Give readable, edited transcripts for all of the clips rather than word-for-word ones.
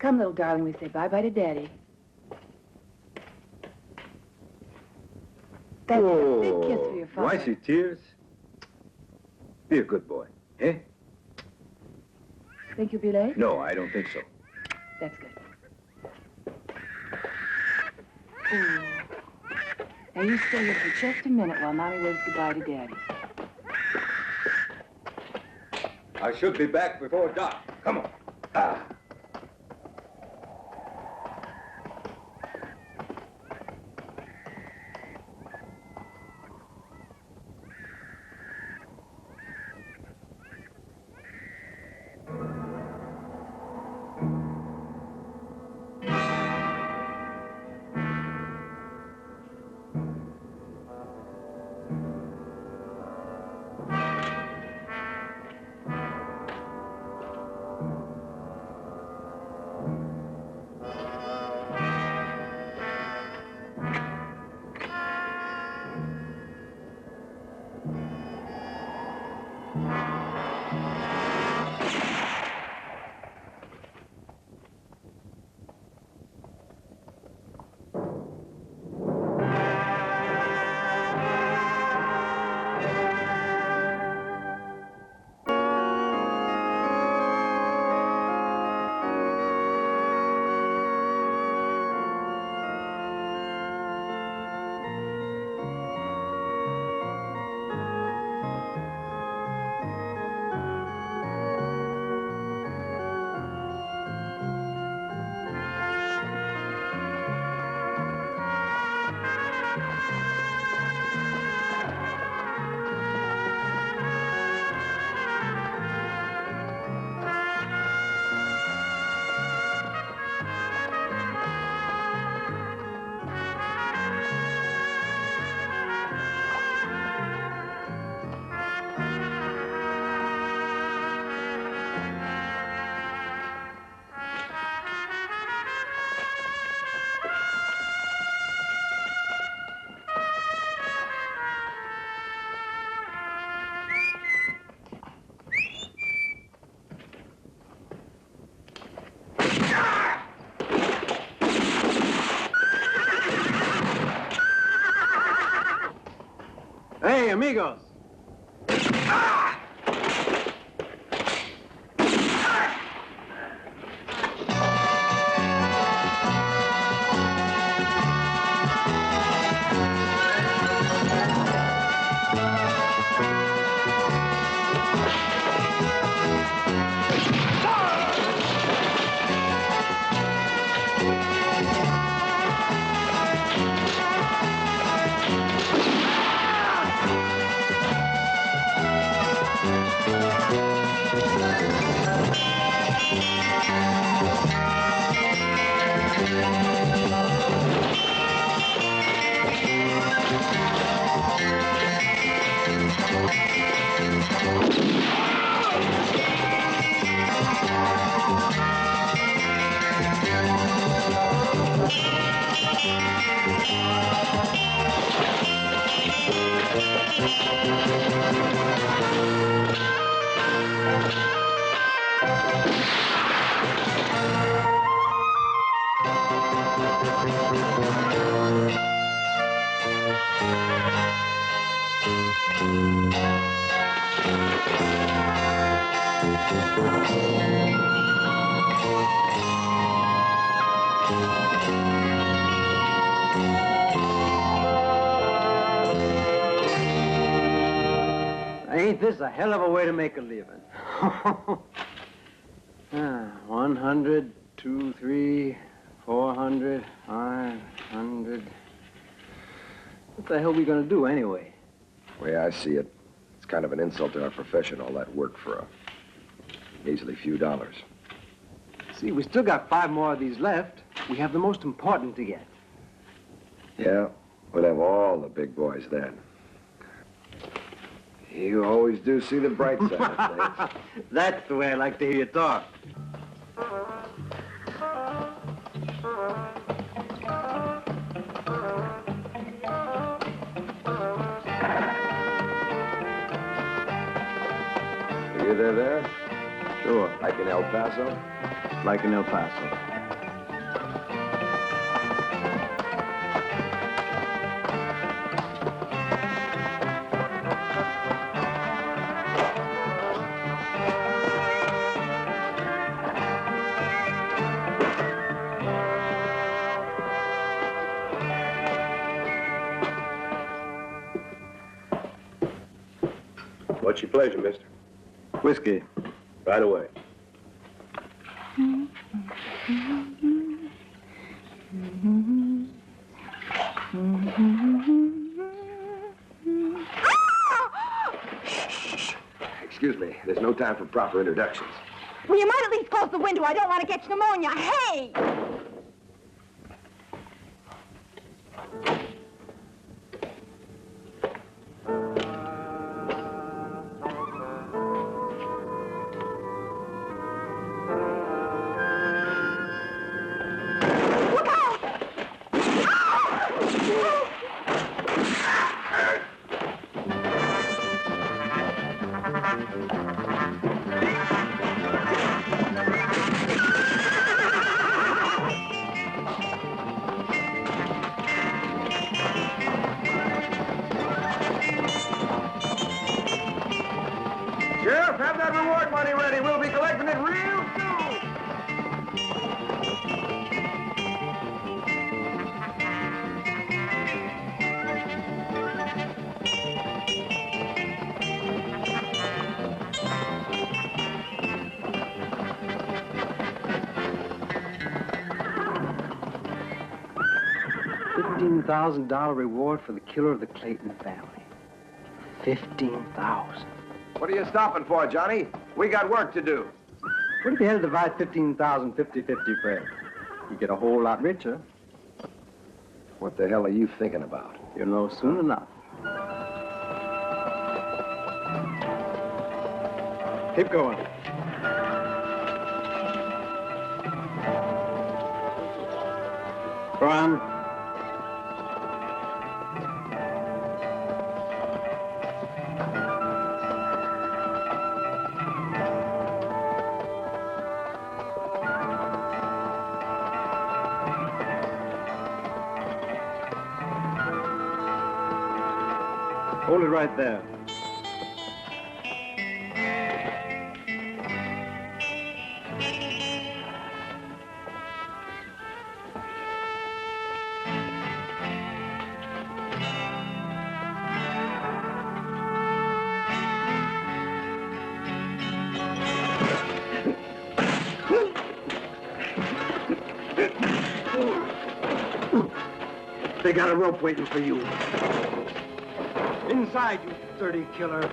Come, little darling, we say bye-bye to Daddy. That's a big kiss for your father. Do I see tears? Be a good boy, eh? Think you'll be late? No, I don't think so. That's good. Ooh. Now, you stay here for just a minute while Mommy waves goodbye to Daddy. I should be back before dark. Come on. Ah. Hey, amigos. Ain't this a hell of a way to make a living? 100, 2, 3, 400, 500. What the hell are we gonna do anyway? The way I see it, it's kind of an insult to our profession, all that work for a measly few dollars. See, we still got 5 more of these left. We have the most important to get. Yeah, we'll have all the big boys then. You always do see the bright side of things. That's the way I like to hear you talk. You there? Sure. Like in El Paso? Like in El Paso. What's your pleasure, mister? Whiskey. Right away. Excuse me, there's no time for proper introductions. Well, you might at least close the window. I don't want to catch pneumonia. Hey! Look out! $15,000 reward for the killer of the Clayton family. 15,000. What are you stopping for, Johnny? We got work to do. What if you had to divide 15,000 50-50, Fred? You get a whole lot richer. What the hell are you thinking about? You'll know soon enough. Keep going. Go on. Hold it right there. They got a rope waiting for you. Inside, you dirty killer.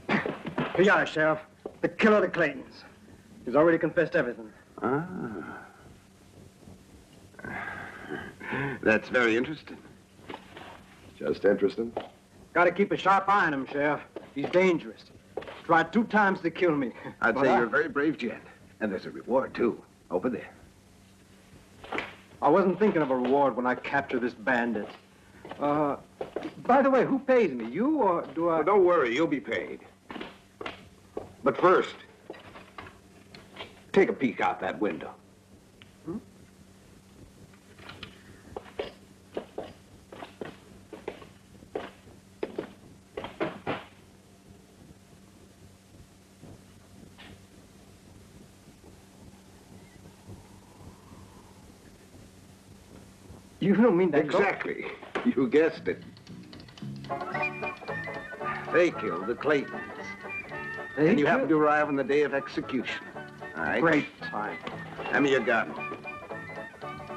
Here you are, Sheriff. The killer of the Claytons. He's already confessed everything. Ah. That's very interesting. Just interesting. Gotta keep a sharp eye on him, Sheriff. He's dangerous. Tried 2 times to kill me. I'd say you're a very brave gent. And there's a reward, too, over there. I wasn't thinking of a reward when I captured this bandit. By the way, who pays me? You or do I... Well, don't worry, you'll be paid. But first, take a peek out that window. You don't mean that... Exactly. You guessed it. They killed the Claytons. And you happen to arrive on the day of execution. All right? Great time. Hand me your gun.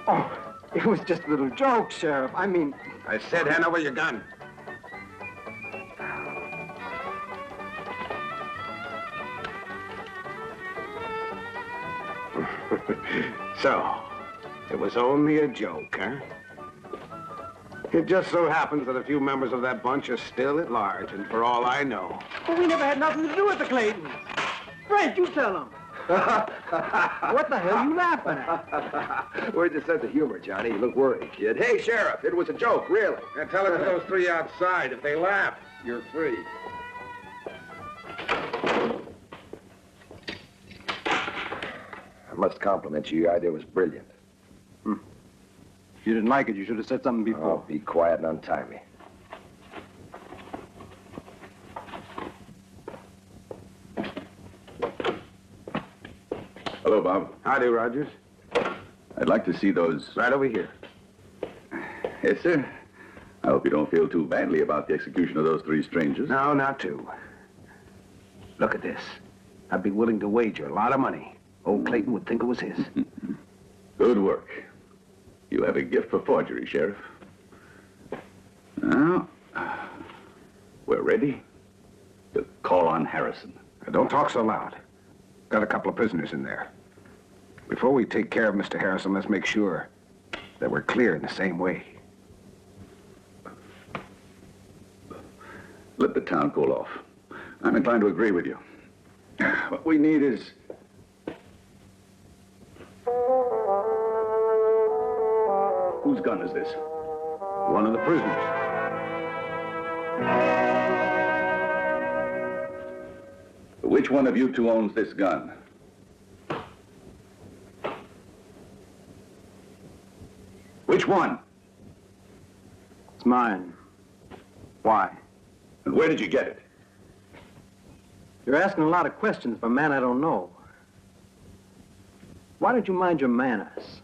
Oh, it was just a little joke, Sheriff. I mean... I said hand over your gun. So, it was only a joke, huh? It just so happens that a few members of that bunch are still at large, and for all I know... But we never had nothing to do with the Claytons. Fred, you tell them. What the hell are you laughing at? Where's your sense of humor, Johnny? You look worried, kid. Hey, Sheriff, it was a joke, really. Now tell it to those 3 outside. If they laugh, you're free. I must compliment you. Your idea was brilliant. If you didn't like it, you should have said something before. Oh, be quiet and untie me. Hello, Bob. Howdy, Rogers. I'd like to see those... Right over here. Yes, sir. I hope you don't feel too badly about the execution of those 3 strangers. No, not too. Look at this. I'd be willing to wager a lot of money. Old Clayton would think it was his. Good work. You have a gift for forgery, Sheriff. Now, we're ready to call on Harrison. Don't talk so loud. Got a couple of prisoners in there. Before we take care of Mr. Harrison, let's make sure that we're clear in the same way. Let the town cool off. I'm inclined to agree with you. What we need is... Whose gun is this? One of the prisoners. Which one of you 2 owns this gun? Which one? It's mine. Why? And where did you get it? You're asking a lot of questions for a man I don't know. Why don't you mind your manners?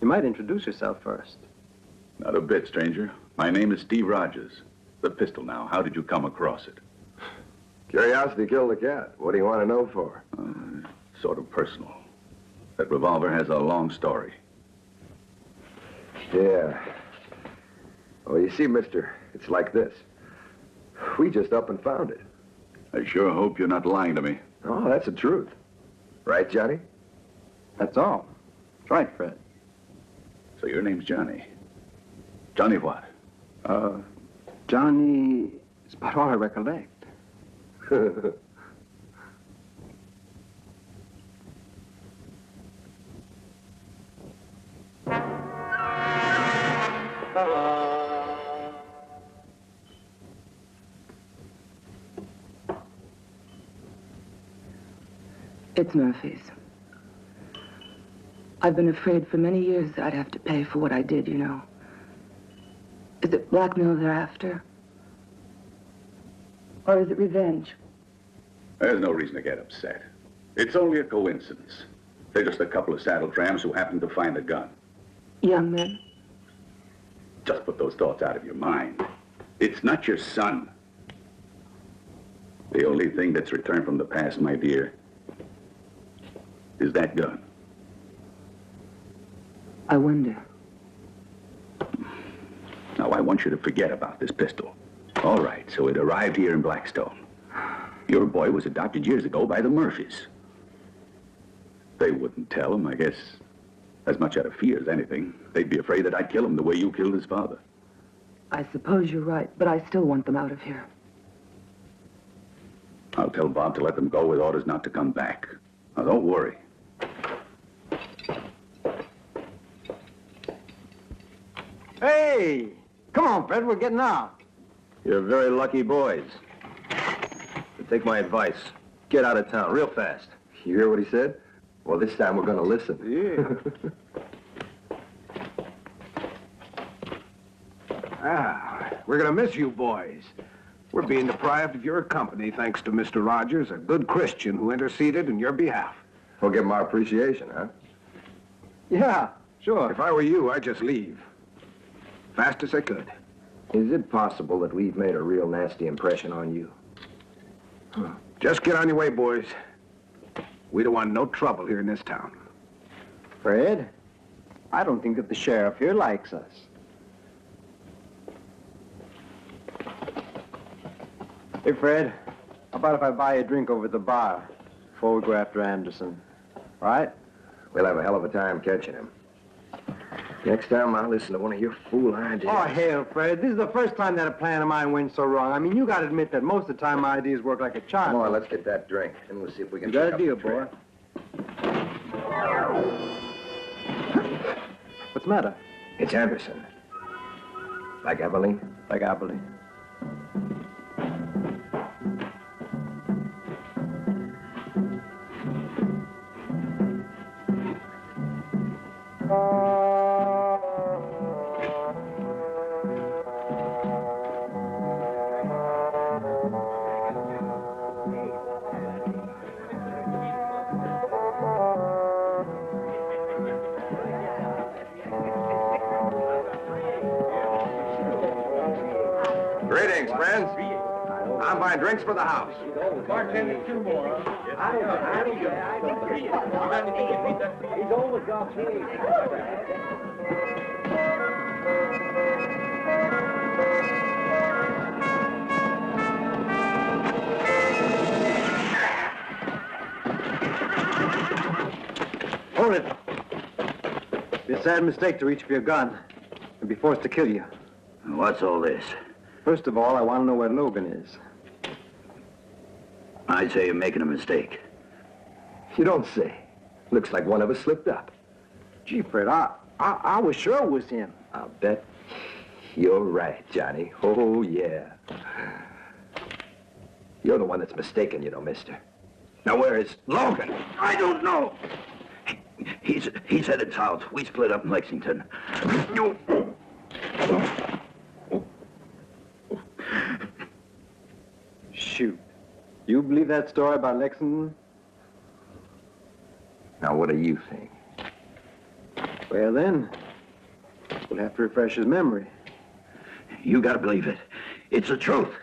You might introduce yourself first. Not a bit, stranger. My name is Steve Rogers. The pistol now. How did you come across it? Curiosity killed the cat. What do you want to know for? Sort of personal. That revolver has a long story. Yeah. Well, you see, mister, it's like this. We just up and found it. I sure hope you're not lying to me. Oh, that's the truth. Right, Johnny? That's all. That's right, Fred. So your name's Johnny. Johnny what? Johnny is about all I recollect. It's Murphy's. I've been afraid for many years that I'd have to pay for what I did, you know. Is it blackmail they're after? Or is it revenge? There's no reason to get upset. It's only a coincidence. They're just a couple of saddle tramps who happened to find a gun. Young men? Just put those thoughts out of your mind. It's not your son. The only thing that's returned from the past, my dear, is that gun. I wonder. Now, I want you to forget about this pistol. All right, so it arrived here in Blackstone. Your boy was adopted years ago by the Murphys. They wouldn't tell him, I guess, as much out of fear as anything. They'd be afraid that I'd kill him the way you killed his father. I suppose you're right, but I still want them out of here. I'll tell Bob to let them go with orders not to come back. Now, don't worry. Hey! Come on, Fred, we're getting out. You're very lucky boys. But take my advice. Get out of town real fast. You hear what he said? Well, this time we're going to listen. Yeah. We're going to miss you boys. We're being deprived of your company thanks to Mr. Rogers, a good Christian who interceded in your behalf. We'll give him our appreciation, huh? Yeah, sure. If I were you, I'd just leave. Fast as I could. Is it possible that we've made a real nasty impression on you? Just get on your way, boys. We don't want no trouble here in this town. Fred, I don't think that the sheriff here likes us. Hey, Fred, how about if I buy you a drink over at the bar before we go after Anderson? Right? We'll have a hell of a time catching him. Next time, I'll listen to one of your fool ideas. Oh, hell, Fred. This is the first time that a plan of mine went so wrong. I mean, you got to admit that most of the time my ideas work like a charm. Come on, let's get that drink, and we'll see if we can You got pick a up deal, the boy. trail. What's the matter? It's Anderson. Like Abilene? Like Abilene. Greetings, friends. I'm buying drinks for the house. Bartender, 2 more. He's always got Hold it. It'd be a sad mistake to reach for your gun and be forced to kill you. What's all this? First of all, I want to know where Logan is. I'd say you're making a mistake. You don't say. Looks like one of us slipped up. Gee, Fred, I was sure it was him. I'll bet you're right, Johnny. Oh, yeah. You're the one that's mistaken, you know, mister. Now, where is Logan? I don't know. He's headed south. We split up in Lexington. Shoot. You believe that story about Lexington? Now, what do you think? Well, then, we'll have to refresh his memory. You gotta believe it. It's the truth.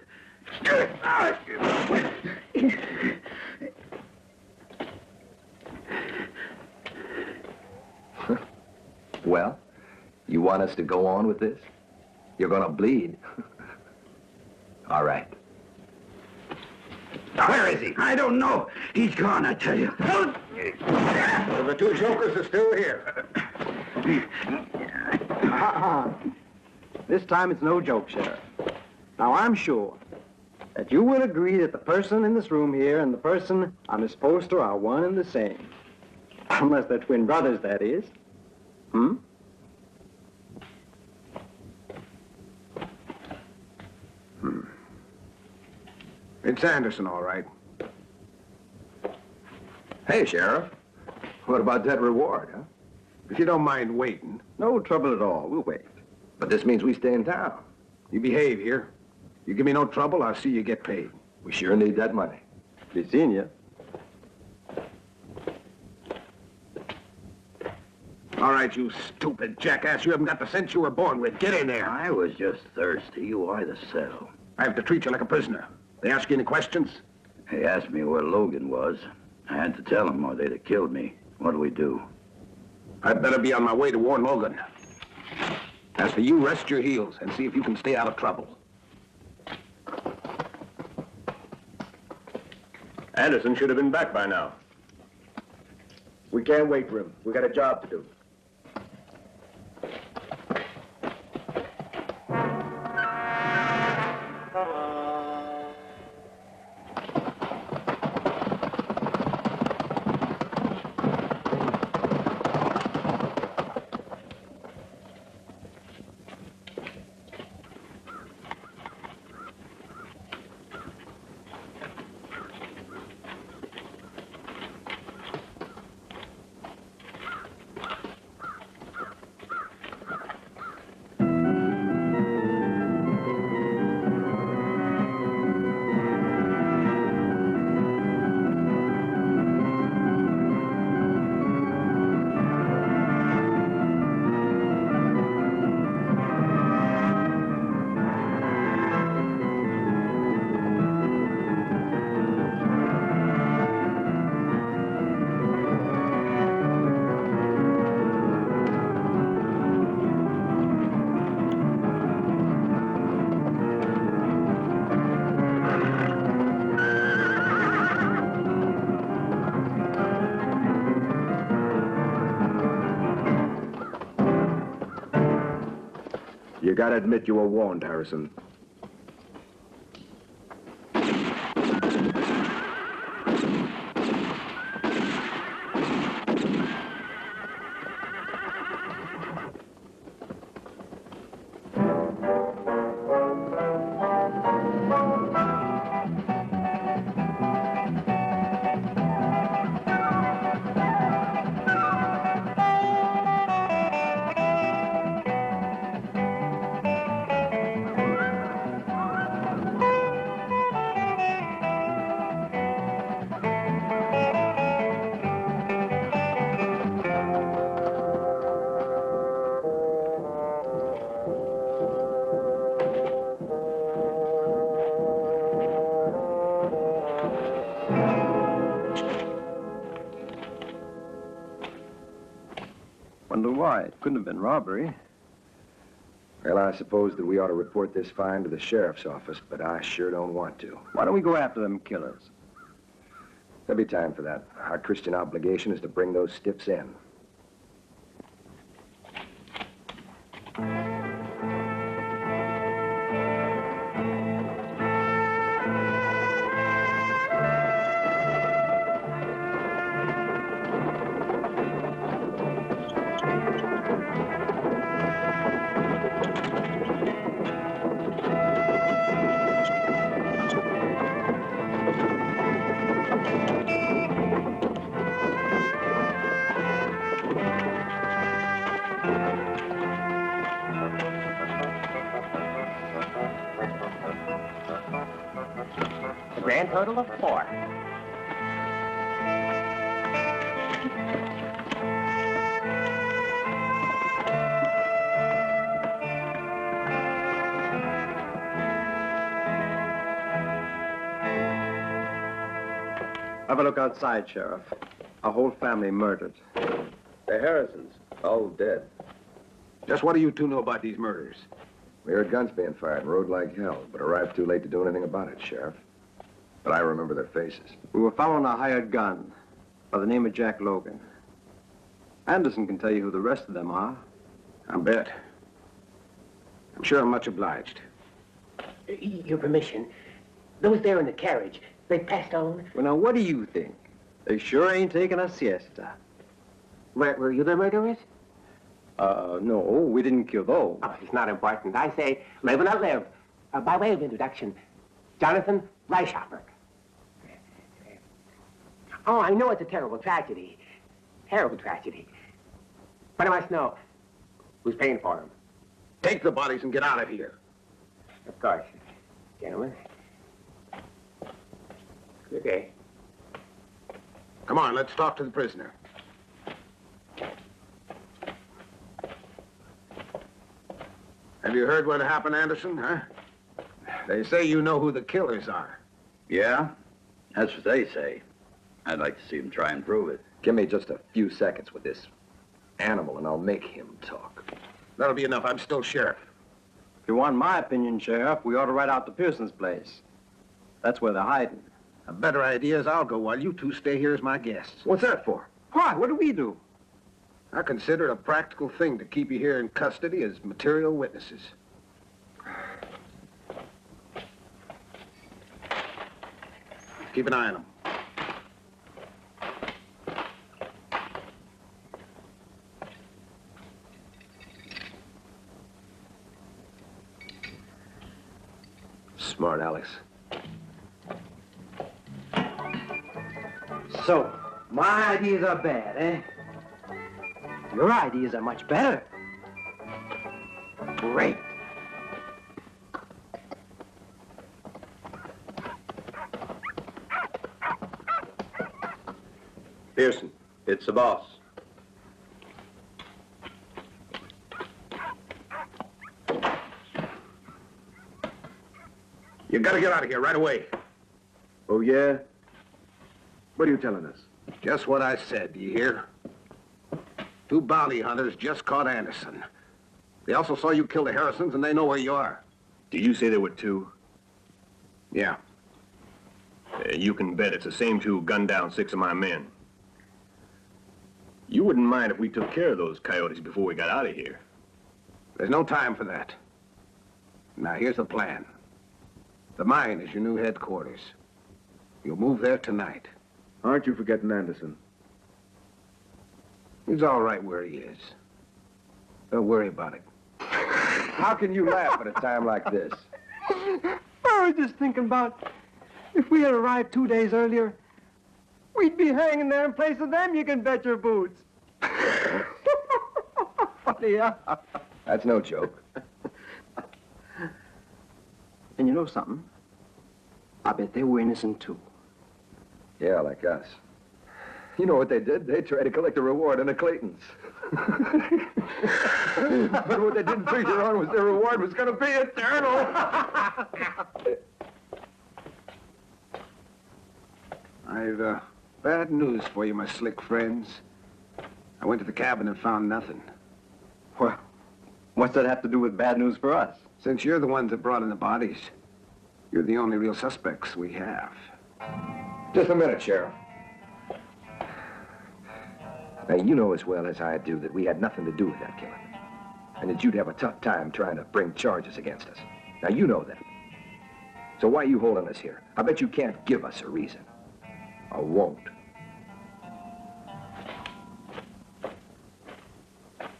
Well, you want us to go on with this? You're gonna bleed. All right. Where is he? I don't know. He's gone, I tell you. The 2 jokers are still here. This time it's no joke, Sheriff. Now, I'm sure that you will agree that the person in this room here and the person on this poster are one and the same. Unless they're twin brothers, that is. Hmm? It's Anderson, all right. Hey, Sheriff. What about that reward, huh? If you don't mind waiting. No trouble at all. We'll wait. But this means we stay in town. You behave here. You give me no trouble, I'll see you get paid. We sure need that money. Be seeing you. All right, you stupid jackass. You haven't got the sense you were born with. Get in there. I was just thirsty. Why the settle? I have to treat you like a prisoner. They ask you any questions? He asked me where Logan was. I had to tell him or they'd have killed me. What do we do? I'd better be on my way to warn Logan. As for you, rest your heels and see if you can stay out of trouble. Anderson should have been back by now. We can't wait for him. We got a job to do. You gotta admit you were warned, Harrison. couldn't have been robbery. Well, I suppose that we ought to report this find to the sheriff's office, but I sure don't want to. Why don't we go after them killers? There'll be time for that. Our Christian obligation is to bring those stiffs in. Grand total of 4. Have a look outside, Sheriff. A whole family murdered. The Harrisons, all dead. Just what do you two know about these murders? We heard guns being fired and rode like hell, but arrived too late to do anything about it, Sheriff. But I remember their faces. We were following a hired gun by the name of Jack Logan. Anderson can tell you who the rest of them are. I bet. I'm sure I'm much obliged. Your permission. Those there in the carriage, they passed on. Well, now, what do you think? They sure ain't taking a siesta. Were you the murderers? No, we didn't kill those. Oh, it's not important. I say, live and let live. By way of introduction, Jonathan Reichhopper. Oh, I know it's a terrible tragedy. Terrible tragedy. But I must know who's paying for them. Take the bodies and get out of here. Of course, gentlemen. Good day. Come on, let's talk to the prisoner. Have you heard what happened, Anderson, huh? They say you know who the killers are. Yeah, that's what they say. I'd like to see them try and prove it. Give me just a few seconds with this animal and I'll make him talk. That'll be enough. I'm still sheriff. If you want my opinion, Sheriff, we ought to ride out to Pearson's place. That's where they're hiding. A better idea is I'll go while you two stay here as my guests. What's that for? Why? What do we do? I consider it a practical thing to keep you here in custody as material witnesses. Keep an eye on them. Smart, Alex. So, my ideas are bad, eh? Your ideas are much better. Great. Pearson, it's the boss. You gotta get out of here right away. Oh, yeah? What are you telling us? Just what I said, do you hear? 2 bounty hunters just caught Anderson. They also saw you kill the Harrisons, and they know where you are. Did you say there were 2? Yeah. You can bet it's the same 2 who gunned down 6 of my men. You wouldn't mind if we took care of those coyotes before we got out of here. There's no time for that. Now, here's the plan. The mine is your new headquarters. You'll move there tonight. Aren't you forgetting Anderson? He's all right where he is. Don't worry about it. How can you laugh at a time like this? I was just thinking about if we had arrived 2 days earlier, we'd be hanging there in place of them, you can bet your boots. Funny, huh? That's no joke. And you know something? I bet they were innocent, too. Yeah, like us. You know what they did? They tried to collect a reward on the Claytons. But what they didn't figure on was their reward was going to be eternal. I've bad news for you, my slick friends. I went to the cabin and found nothing. Well, what's that have to do with bad news for us? Since you're the ones that brought in the bodies, you're the only real suspects we have. Just a minute, Sheriff. Now, you know as well as I do that we had nothing to do with that killing. And that you'd have a tough time trying to bring charges against us. Now, you know that. So why are you holding us here? I bet you can't give us a reason. Or won't.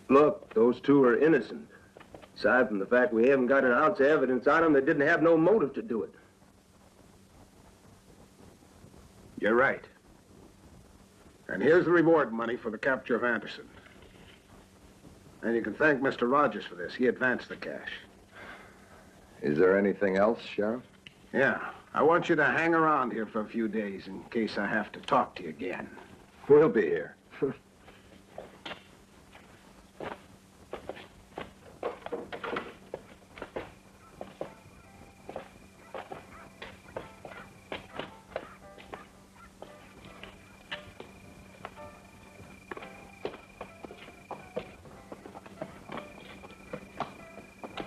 Look, those two are innocent. Aside from the fact we haven't got an ounce of evidence on them, they didn't have no motive to do it. You're right. And here's the reward money for the capture of Anderson. And you can thank Mr. Rogers for this. He advanced the cash. Is there anything else, Sheriff? Yeah. I want you to hang around here for a few days in case I have to talk to you again. We'll be here.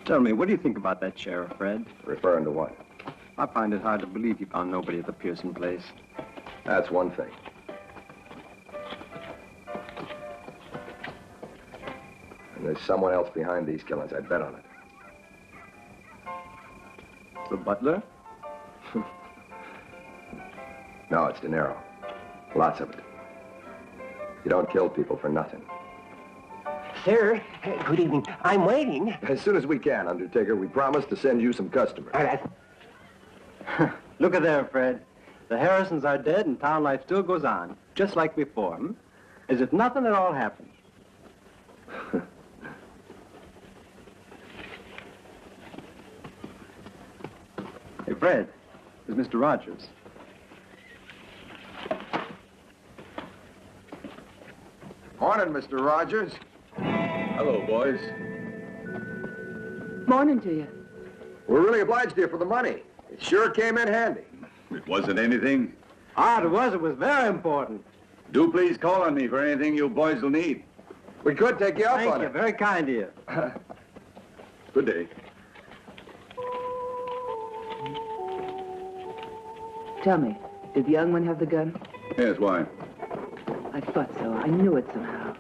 Tell me, what do you think about that, Sheriff Fred? Referring to what? I find it hard to believe you found nobody at the Pearson place. That's one thing. And there's someone else behind these killings, I'd bet on it. The butler? No, it's dinero. Lots of it. You don't kill people for nothing. Sir, good evening. I'm waiting. As soon as we can, Undertaker, we promise to send you some customers. Look at there, Fred. The Harrisons are dead and town life still goes on, just like before. As if nothing at all happened. Hey, Fred, there's Mr. Rogers. Morning, Mr. Rogers. Hello, boys. Morning to you. We're really obliged to you for the money. It sure came in handy. It wasn't anything. Ah, it was very important. Do please call on me for anything you boys will need. We could take you up Thank on you, it. very kind of you. Good day. Tell me, did the young one have the gun? Yes, why? I thought so. I knew it somehow.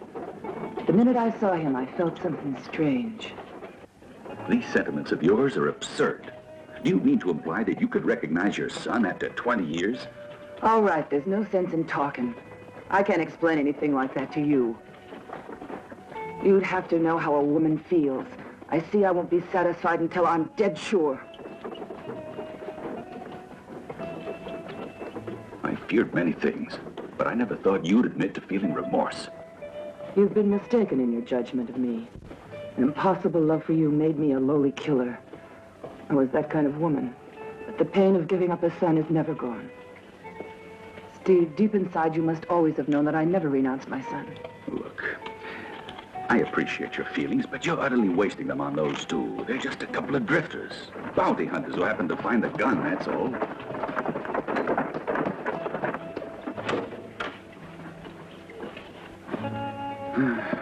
The minute I saw him, I felt something strange. These sentiments of yours are absurd. Do you mean to imply that you could recognize your son after 20 years? All right, there's no sense in talking. I can't explain anything like that to you. You'd have to know how a woman feels. I see I won't be satisfied until I'm dead sure. I feared many things, but I never thought you'd admit to feeling remorse. You've been mistaken in your judgment of me. An impossible love for you made me a lowly killer. I was that kind of woman. But the pain of giving up a son is never gone. Steve, deep inside you must always have known that I never renounced my son. Look, I appreciate your feelings, but you're utterly wasting them on those two. They're just a couple of drifters. Bounty hunters who happen to find the gun, that's all.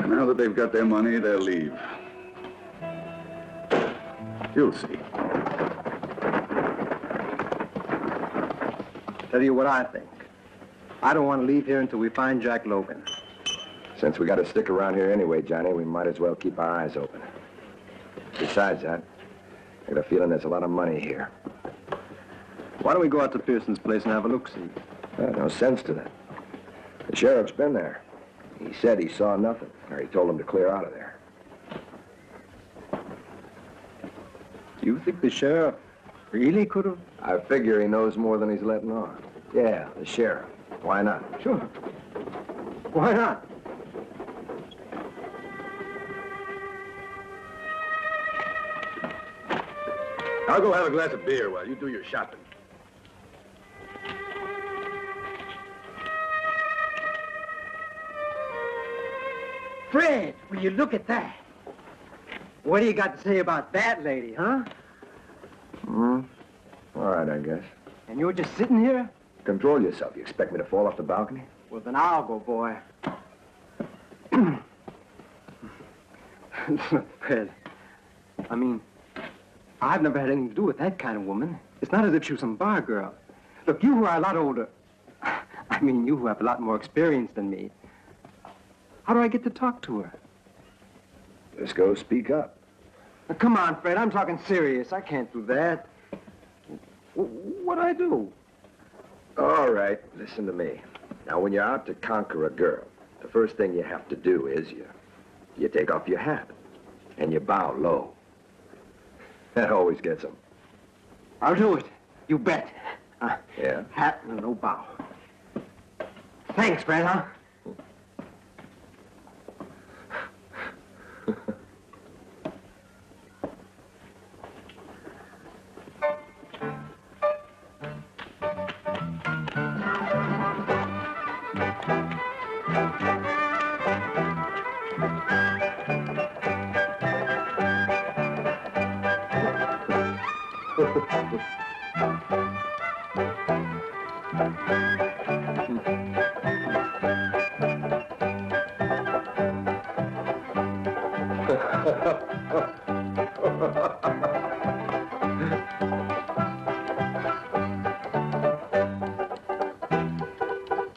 Now that they've got their money, they'll leave. You'll see. Tell you what I think. I don't want to leave here until we find Jack Logan. Since we got to stick around here anyway, Johnny, we might as well keep our eyes open. Besides that, I got a feeling there's a lot of money here. Why don't we go out to Pearson's place and have a look-see? No sense to that. The sheriff's been there. He said he saw nothing, or he told him to clear out of there. You think the sheriff really could have? I figure he knows more than he's letting on. Yeah, the sheriff. Why not? Sure. Why not? I'll go have a glass of beer while you do your shopping. Fred, will you look at that? What do you got to say about that lady, huh? All right, I guess. And you're just sitting here? Control yourself. You expect me to fall off the balcony? Well, then I'll go, boy. Fred, I mean, I've never had anything to do with that kind of woman. It's not as if she was some bar girl. Look, you who are a lot older, I mean, you who have a lot more experience than me, how do I get to talk to her? Just go speak up. Now, come on, Fred, I'm talking serious. I can't do that. What do I do? All right, listen to me. Now, when you're out to conquer a girl, the first thing you have to do is you take off your hat and you bow low. That always gets them. I'll do it. You bet. Yeah? Hat and no bow. Thanks, Fred, huh?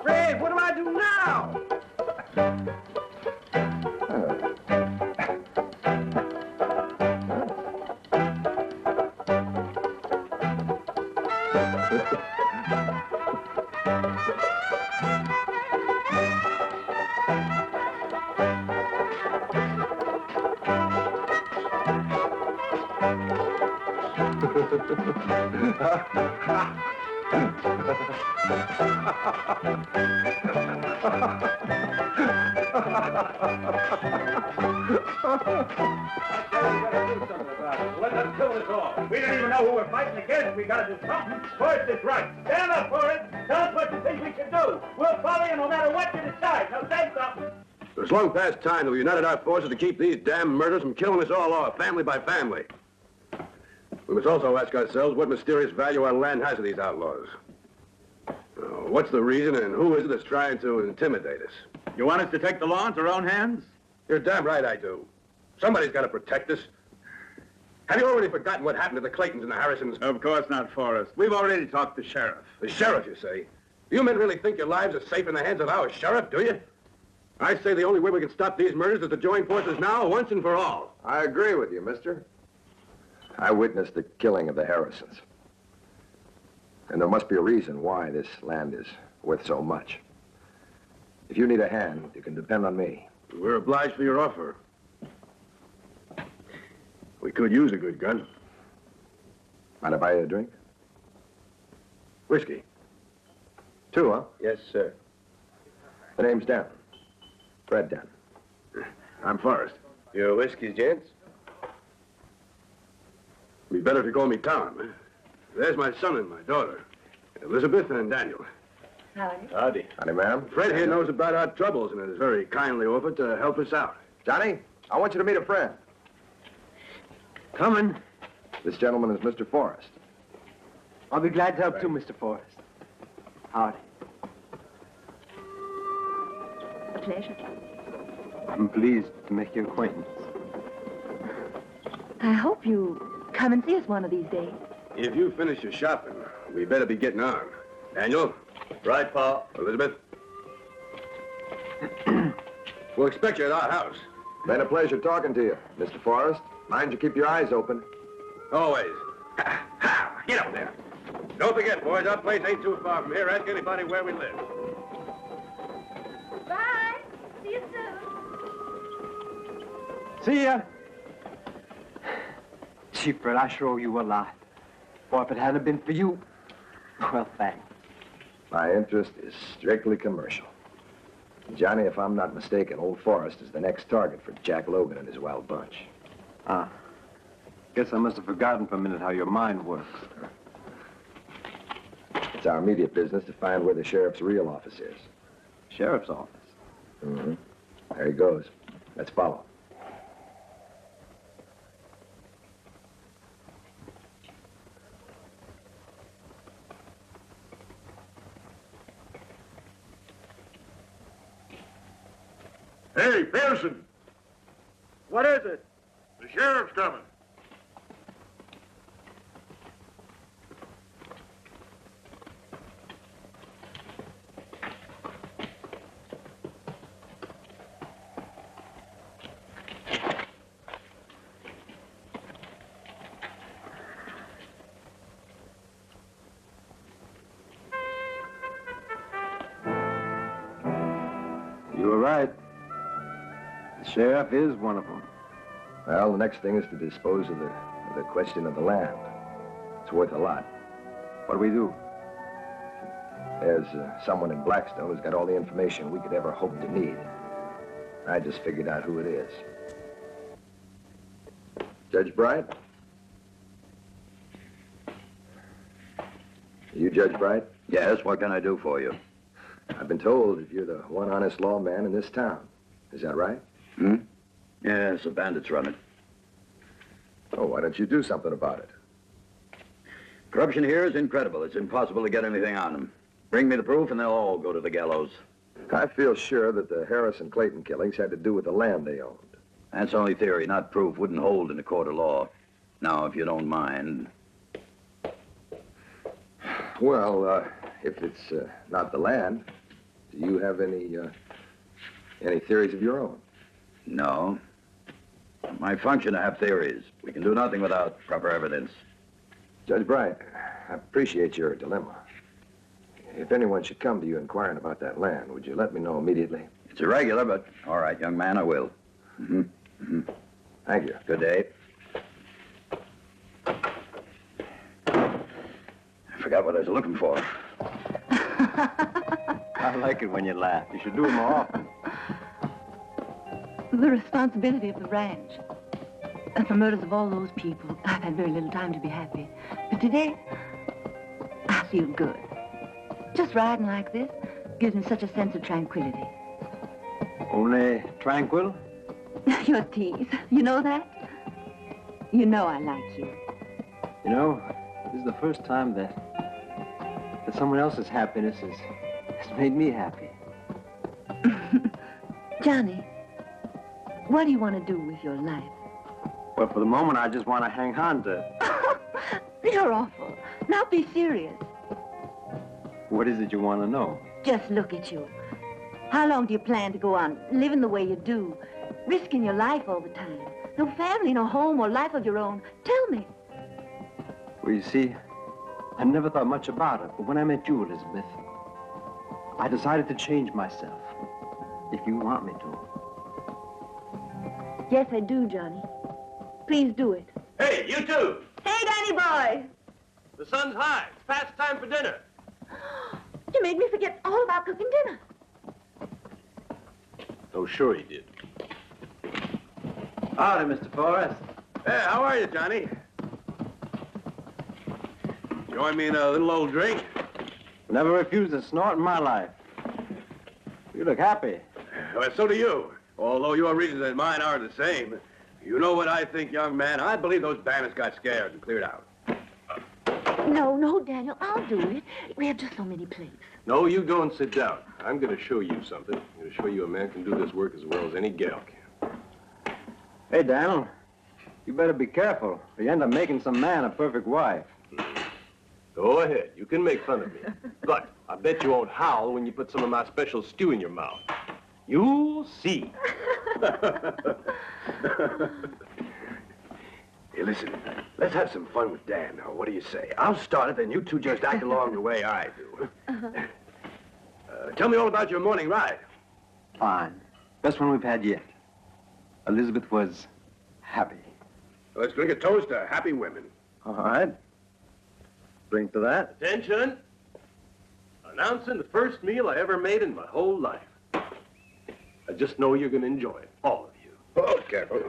Fred, what do I do now? Let them kill us all. We don't even know who we're fighting against. We gotta do something. First, it's right. Stand up for it. Tell us what you think we should do. We'll follow you no matter what you decide. Now say something. It's long past time that we united our forces to keep these damn murders from killing us all off, family by family. We must also ask ourselves what mysterious value our land has to these outlaws. What's the reason and who is it that's trying to intimidate us? You want us to take the law into our own hands? You're damn right I do. Somebody's got to protect us. Have you already forgotten what happened to the Claytons and the Harrisons? Of course not, Forrest. We've already talked to Sheriff. The sheriff, you say? You men really think your lives are safe in the hands of our sheriff, do you? I say the only way we can stop these murders is to join forces now, once and for all. I agree with you, mister. I witnessed the killing of the Harrisons. And there must be a reason why this land is worth so much. If you need a hand, you can depend on me. We're obliged for your offer. We could use a good gun. Mind if I buy you a drink? Whiskey. 2, huh? Yes, sir. The name's Dan. Fred Dan. I'm Forrest. Your whiskeys, gents? Be better if you call me Tom. There's my son and my daughter, Elizabeth and Daniel. Howdy. Howdy. Howdy, ma'am. Fred here knows about our troubles and has very kindly offered to help us out. Johnny, I want you to meet a friend. Coming. This gentleman is Mr. Forrest. I'll be glad to help too, Mr. Forrest. Howdy. A pleasure. I'm pleased to make your acquaintance. I hope you come and see us one of these days. If you finish your shopping, we better be getting on. Daniel? Right, Pa. Elizabeth? We'll expect you at our house. Been a pleasure talking to you, Mr. Forrest. Mind you keep your eyes open. Always. Get up there. Don't forget, boys, our place ain't too far from here. Ask anybody where we live. Bye. See you soon. See ya. Gee, Fred, I sure owe you a lot. Boy, if it hadn't been for you, well, thanks. My interest is strictly commercial. Johnny, if I'm not mistaken, old Forrest is the next target for Jack Logan and his wild bunch. Ah. Guess I must have forgotten for a minute how your mind works. It's our immediate business to find where the sheriff's real office is. Sheriff's office. Mm-hmm. There he goes. Let's follow. Hey, Pearson! What is it? The sheriff's coming. You were right. The sheriff is one of them. Well, the next thing is to dispose of the question of the land. It's worth a lot. What do we do? There's someone in Blackstone who's got all the information we could ever hope to need. I just figured out who it is. Judge Bright? You Judge Bright? Yes, what can I do for you? I've been told that you're the one honest lawman in this town. Is that right? Hmm? Yes, the bandits run it. Oh, why don't you do something about it? Corruption here is incredible. It's impossible to get anything on them. Bring me the proof and they'll all go to the gallows. I feel sure that the Harris and Clayton killings had to do with the land they owned. That's only theory, not proof. Wouldn't hold in a court of law. Now, if you don't mind... Well, if it's not the land, do you have any theories of your own? No. My function to have theories. We can do nothing without proper evidence. Judge Bright, I appreciate your dilemma. If anyone should come to you inquiring about that land, would you let me know immediately? It's irregular, but all right, young man, I will. Mm-hmm. Mm-hmm. Thank you. Good day. I forgot what I was looking for. I like it when you laugh. You should do it more often. The responsibility of the ranch. And the murders of all those people, I've had very little time to be happy. But today, I feel good. Just riding like this gives me such a sense of tranquility. Only tranquil? You're a tease. You know that? You know I like you. You know, this is the first time that someone else's happiness has made me happy. Johnny, what do you want to do with your life? Well, for the moment, I just want to hang on to it. You're awful. Now be serious. What is it you want to know? Just look at you. How long do you plan to go on living the way you do, risking your life all the time? No family, no home, or life of your own. Tell me. Well, you see, I never thought much about it, but when I met you, Elizabeth, I decided to change myself, if you want me to. Yes, I do, Johnny. Please do it. Hey, you two! Hey, Danny boy! The sun's high. It's past time for dinner. You made me forget all about cooking dinner. Oh, sure he did. Howdy, Mr. Forrest. Hey, how are you, Johnny? Join me in a little old drink? Never refused a snort in my life. You look happy. Well, so do you. Although your reasons and mine are the same. You know what I think, young man? I believe those bandits got scared and cleared out. No, Daniel, I'll do it. We have just so many plates. No, you go and sit down. I'm going to show you something. I'm going to show you a man can do this work as well as any gal can. Hey, Daniel, you better be careful, or you end up making some man a perfect wife. Go ahead. You can make fun of me. But I bet you won't howl when you put some of my special stew in your mouth. You'll see. Hey, listen, let's have some fun with Dan now. What do you say? I'll start it, then you two just act along the way I do. Tell me all about your morning ride. Fine. Best one we've had yet. Elizabeth was happy. Let's drink a toast to happy women. All right. Drink to that. Attention. Announcing the first meal I ever made in my whole life. I just know you're going to enjoy it, all of you. Oh, careful.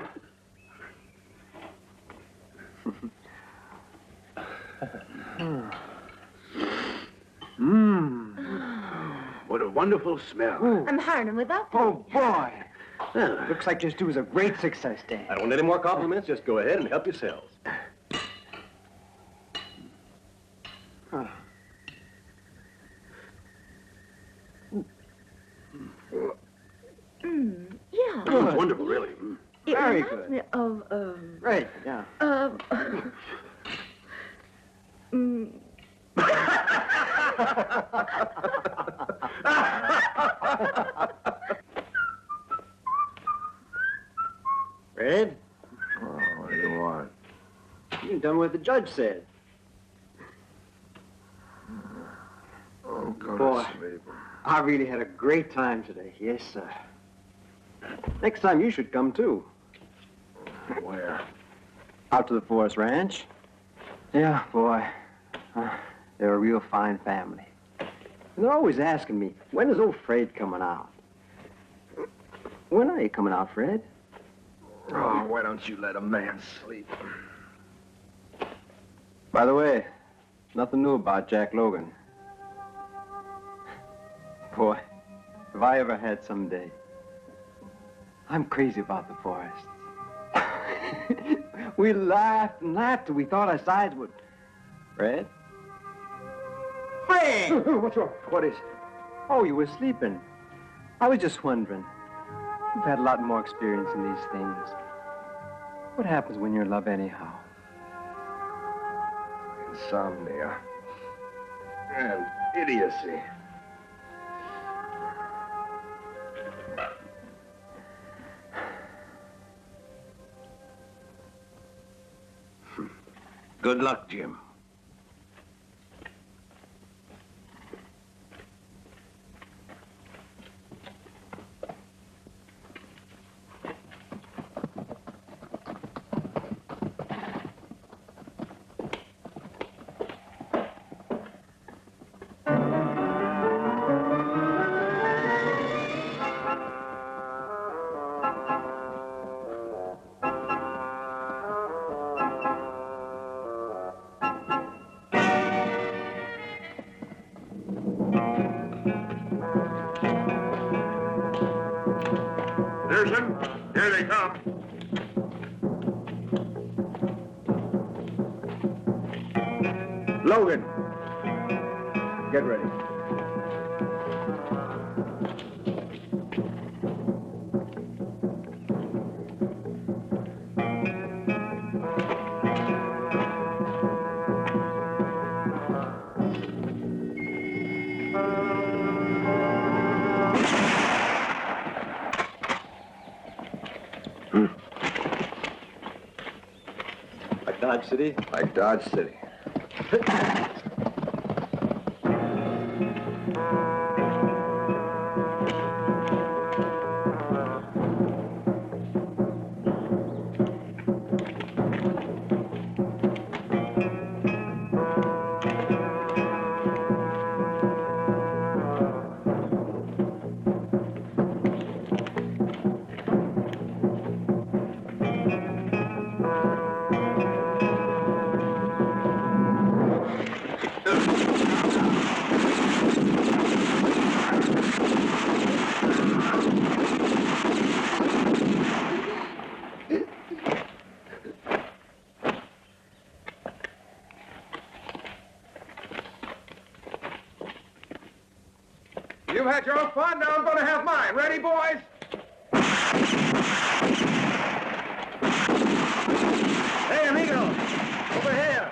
What a wonderful smell. I'm hiring him without Oh, boy. Looks like your stew was a great success, Dan. I don't want any more compliments. Just go ahead and help yourselves. Yeah. Oh, it's wonderful, really. It Very reminds good. me of, Great, yeah. Fred? Oh, what do you want? You can tell me what the judge said. Oh, go Boy. to sleep. I really had a great time today. Yes, sir. Next time you should come, too. Where? Out to the Forest Ranch. Yeah, boy. They're a real fine family. And they're always asking me, when is old Fred coming out? When are you coming out, Fred? Oh, why don't you let a man sleep? By the way, nothing new about Jack Logan. Boy, if I ever had someday. I'm crazy about the forests. We laughed and laughed till we thought our sides would... Fred? Fred! What's wrong? What is it? Oh, you were sleeping. I was just wondering. You've had a lot more experience in these things. What happens when you're in love anyhow? Insomnia. And idiocy. Good luck, Jim. Here they come. Logan! Get ready. Dodge City? Like Dodge City. You've had your own fun, now I'm going to have mine. Ready, boys? Hey, amigo, over here.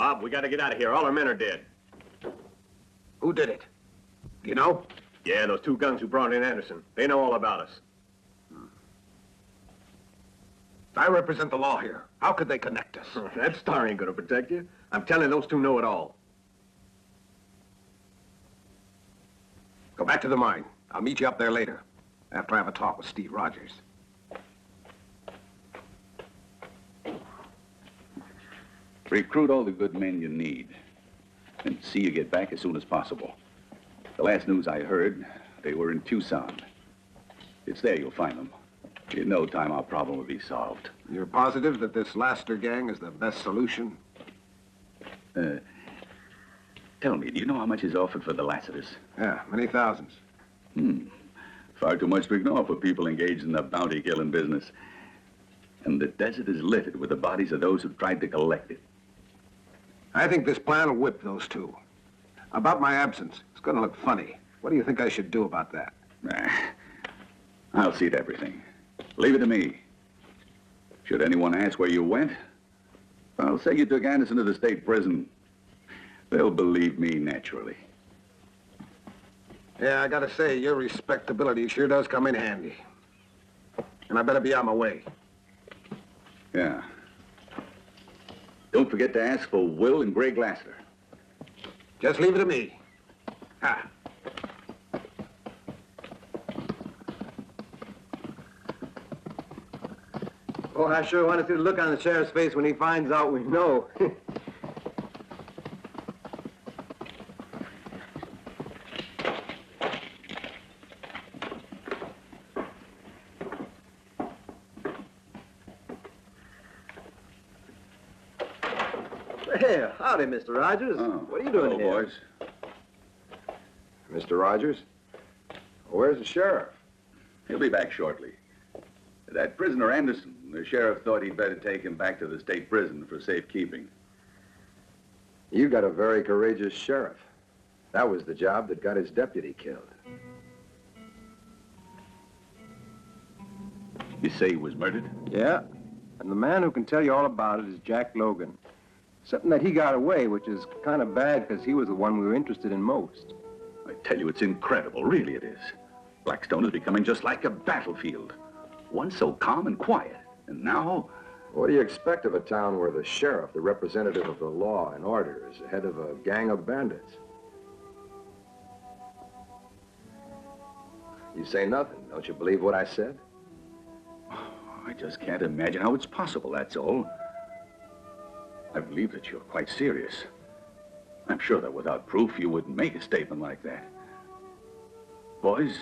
Bob, we got to get out of here. All our men are dead. Who did it? Do you know? Yeah, those two guns who brought in Anderson. They know all about us. I represent the law here. How could they connect us? That star ain't gonna protect you. I'm telling you, those two know it all. Go back to the mine. I'll meet you up there later, after I have a talk with Steve Rogers. Recruit all the good men you need, and see you get back as soon as possible. The last news I heard, they were in Tucson. It's there you'll find them. In no time, our problem will be solved. You're positive that this Laster gang is the best solution? Tell me, do you know how much is offered for the Lassiters? Yeah, many thousands. Far too much to ignore for people engaged in the bounty-killing business. And the desert is littered with the bodies of those who tried to collect it. I think this plan will whip those two. About my absence, it's going to look funny. What do you think I should do about that? I'll see to everything. Leave it to me. Should anyone ask where you went, I'll say you took Anderson to the state prison. They'll believe me naturally. Yeah, I gotta say, your respectability sure does come in handy. And I better be on my way. Yeah. Don't forget to ask for Will and Greg Lassiter. Just leave it to me. Ha. Oh, I sure want to see the look on the sheriff's face when he finds out we know. Hey, howdy, Mr. Rogers. What are you doing here? Boys. Mr. Rogers? Where's the sheriff? He'll be back shortly. That prisoner Anderson, the sheriff thought he'd better take him back to the state prison for safekeeping. You got a very courageous sheriff. That was the job that got his deputy killed. You say he was murdered? Yeah, and the man who can tell you all about it is Jack Logan. Something that he got away, which is kind of bad because he was the one we were interested in most. I tell you, it's incredible. Really it is. Blackstone is becoming just like a battlefield. Once so calm and quiet, and now... What do you expect of a town where the sheriff, the representative of the law and order, is the head of a gang of bandits? You say nothing. Don't you believe what I said? I just can't imagine how it's possible, that's all. I believe that you're quite serious. I'm sure that without proof, you wouldn't make a statement like that. Boys,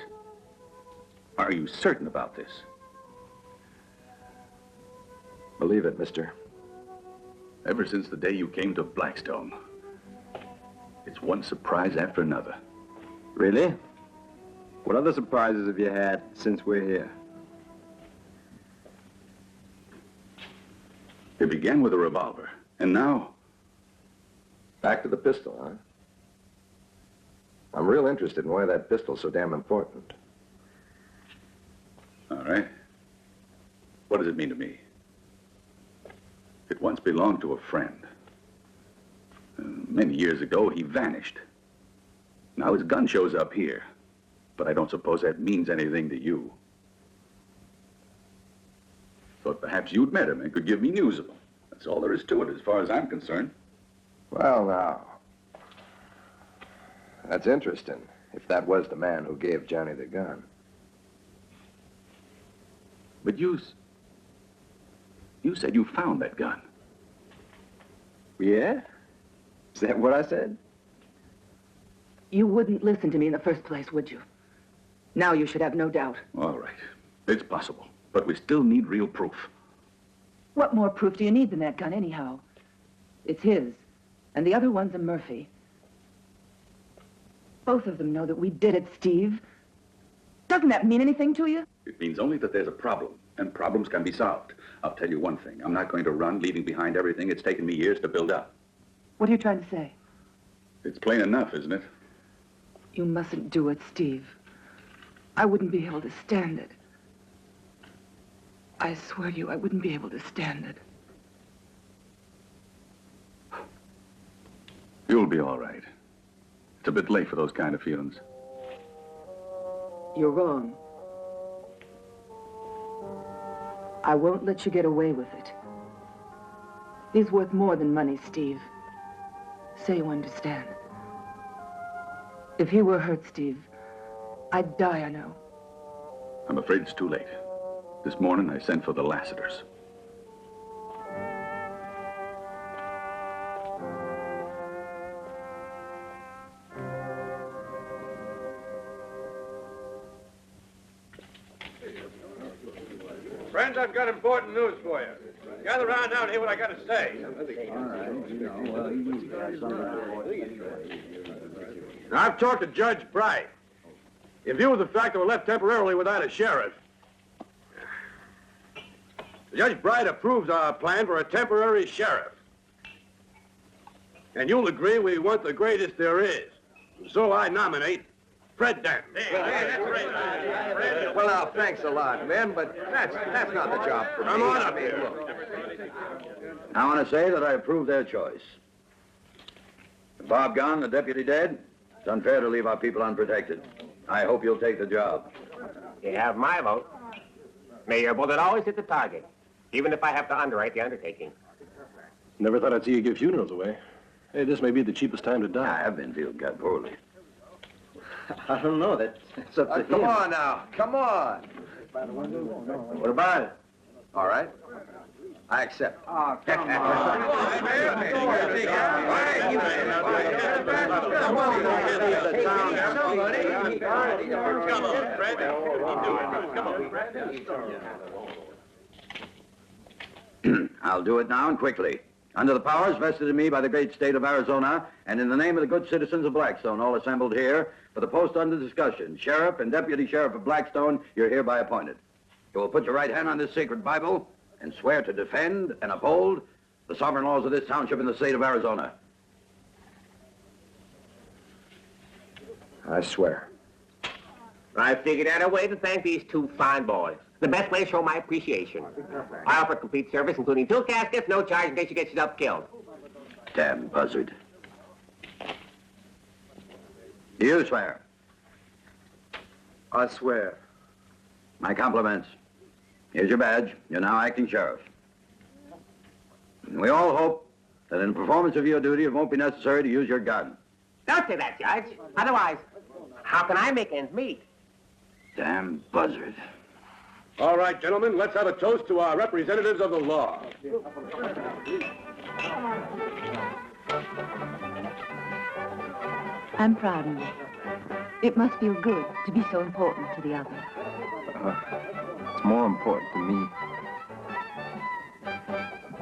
are you certain about this? Believe it, mister. Ever since the day you came to Blackstone, it's one surprise after another. Really? What other surprises have you had since we're here? It began with a revolver, and now... Back to the pistol, huh? I'm real interested in why that pistol's so damn important. All right. What does it mean to me? It once belonged to a friend. Many years ago, he vanished. Now his gun shows up here, but I don't suppose that means anything to you. Thought perhaps you'd met him and could give me news of him. That's all there is to it, as far as I'm concerned. Well, now, that's interesting, if that was the man who gave Johnny the gun. But you said you found that gun. Yeah? Is that what I said? You wouldn't listen to me in the first place, would you? Now you should have no doubt. All right. It's possible. But we still need real proof. What more proof do you need than that gun, anyhow? It's his, and the other one's a Murphy. Both of them know that we did it, Steve. Doesn't that mean anything to you? It means only that there's a problem, and problems can be solved. I'll tell you one thing. I'm not going to run, leaving behind everything it's taken me years to build up. What are you trying to say? It's plain enough, isn't it? You mustn't do it, Steve. I wouldn't be able to stand it. I swear to you, I wouldn't be able to stand it. You'll be all right. It's a bit late for those kind of feelings. You're wrong. I won't let you get away with it. He's worth more than money, Steve. Say you understand. If he were hurt, Steve, I'd die, I know. I'm afraid it's too late. This morning I sent for the Lassiters. Friends, I've got important news for you. Gather around now and hear what I got to say. Now, I've talked to Judge Bright. In view of the fact that we're left temporarily without a sheriff, Judge Bright approves our plan for a temporary sheriff. And you'll agree we want the greatest there is. So I nominate Fred Dent. Well, now, thanks a lot, men, but that's not the job for me. Come on up here. I want to say that I approve their choice. With Bob gone, the deputy dead, it's unfair to leave our people unprotected. I hope you'll take the job. You have my vote. May your bullet always hit the target, even if I have to underwrite the undertaking. Never thought I'd see you give funerals away. Hey, this may be the cheapest time to die. I have been feeling kind of poorly. I don't know. That's up to him. Come on now. Come on. What about it? All right. I accept. Oh, come on. I'll do it now and quickly. Under the powers vested in me by the great state of Arizona, and in the name of the good citizens of Blackstone, all assembled here, for the post under discussion, Sheriff and Deputy Sheriff of Blackstone, you're hereby appointed. You will put your right hand on this sacred Bible and swear to defend and uphold the sovereign laws of this township in the state of Arizona. I swear. I figured out a way to thank these two fine boys. The best way to show my appreciation. I offer complete service, including 2 caskets, no charge in case you get yourself killed. Damn buzzard. Do you swear? I swear. My compliments. Here's your badge. You're now acting sheriff. And we all hope that in performance of your duty, it won't be necessary to use your gun. Don't say that, Judge. Otherwise, how can I make ends meet? Damn buzzard. All right, gentlemen, let's have a toast to our representatives of the law. I'm proud of you. It must feel good to be so important to the other. It's more important to me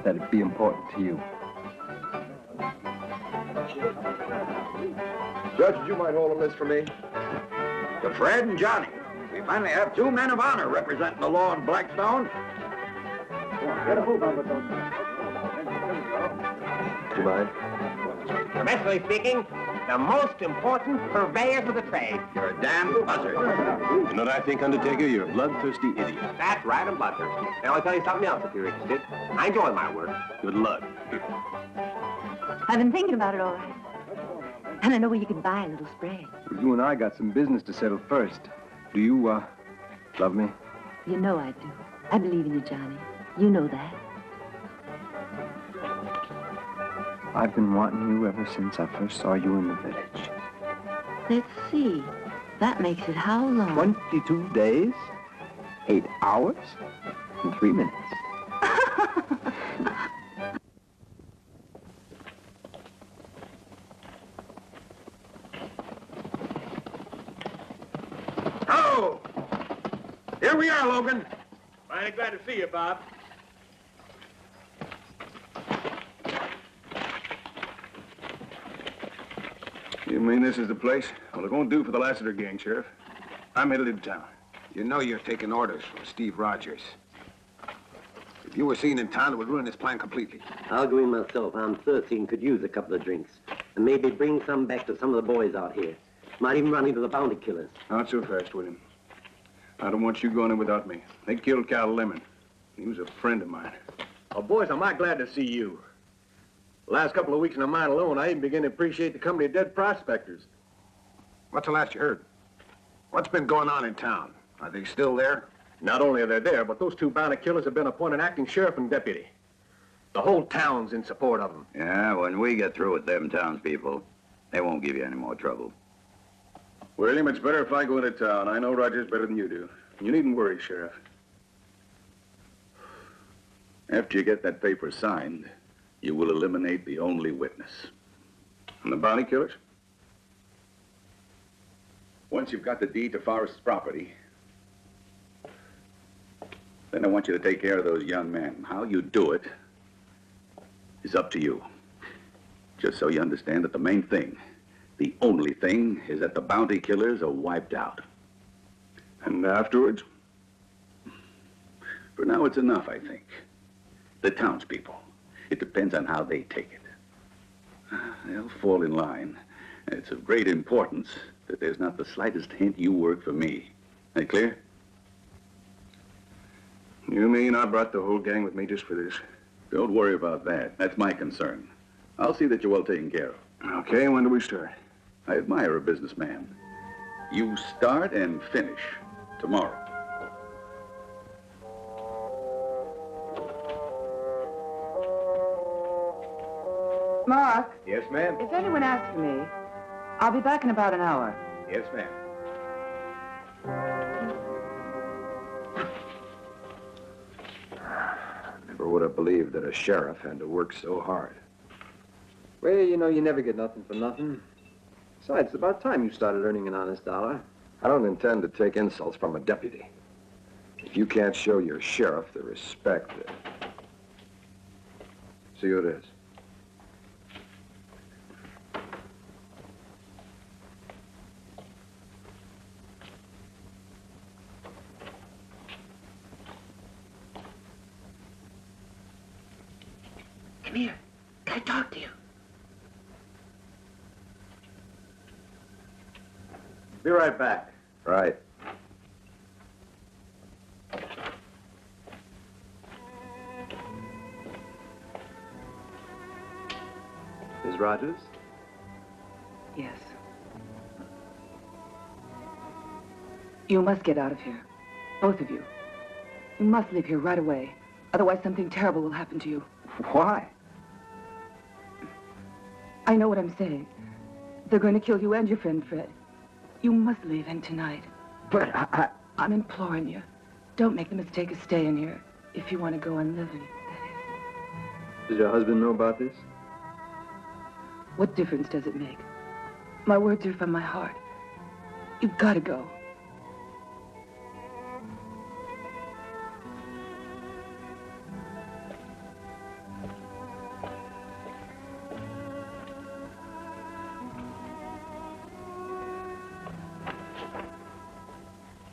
that it be important to you. Judge, would you mind holding this for me? To Fred and Johnny, we finally have 2 men of honor representing the law in Blackstone. Do you mind? Professionally speaking, the most important purveyors of the trade. You're a damn buzzard. You know what I think, Undertaker? You're a bloodthirsty idiot. That's right, I'm bloodthirsty. Now I'll tell you something else if you're interested. I enjoy my work. Good luck. I've been thinking about it all right. And I know where you can buy a little spread. You and I got some business to settle first. Do you, love me? You know I do. I believe in you, Johnny. You know that. I've been wanting you ever since I first saw you in the village. Let's see. That makes it how long? 22 days, 8 hours, and 3 minutes. Oh! Here we are, Logan. Mighty glad to see you, Bob. You mean this is the place? Well, it won't do for the Lassiter gang, Sheriff. I'm headed into town. You know you're taking orders from Steve Rogers. If you were seen in town, it would ruin his plan completely. I'll go in myself. I'm thirsty and could use a couple of drinks. And maybe bring some back to some of the boys out here. Might even run into the bounty killers. Not so fast, William. I don't want you going in without me. They killed Cal Lemon. He was a friend of mine. Oh, boys, I'm mighty glad to see you. The last couple of weeks in the mine alone, I even began to appreciate the company of dead prospectors. What's the last you heard? What's been going on in town? Are they still there? Not only are they there, but those two bounty killers have been appointed acting sheriff and deputy. The whole town's in support of them. Yeah, when we get through with them townspeople, they won't give you any more trouble. William, it's better if I go into town. I know Rogers better than you do. You needn't worry, Sheriff. After you get that paper signed, you will eliminate the only witness. And the bounty killers? Once you've got the deed to Forrest's property, then I want you to take care of those young men. How you do it is up to you. Just so you understand that the main thing, the only thing, is that the bounty killers are wiped out. And afterwards? For now, it's enough, I think. The townspeople. It depends on how they take it. They'll fall in line. And it's of great importance that there's not the slightest hint you work for me. That clear? You mean I brought the whole gang with me just for this? Don't worry about that. That's my concern. I'll see that you're well taken care of. Okay, when do we start? I admire a businessman. You start and finish tomorrow. Mark, Yes, ma'am? if anyone asks for me, I'll be back in about an hour. Yes, ma'am. Never would have believed that a sheriff had to work so hard. Well, you know, you never get nothing for nothing. Besides, it's about time you started earning an honest dollar. I don't intend to take insults from a deputy. If you can't show your sheriff the respect that... See who it is. Come here. Can I talk to you? Be right back. Right. Miss Rogers? Yes. You must get out of here. Both of you. You must leave here right away. Otherwise, something terrible will happen to you. Why? I know what I'm saying. They're going to kill you and your friend Fred. You must leave, and tonight. But I'm imploring you. Don't make the mistake of staying here if you want to go on living, that is. Does your husband know about this? What difference does it make? My words are from my heart. You've got to go.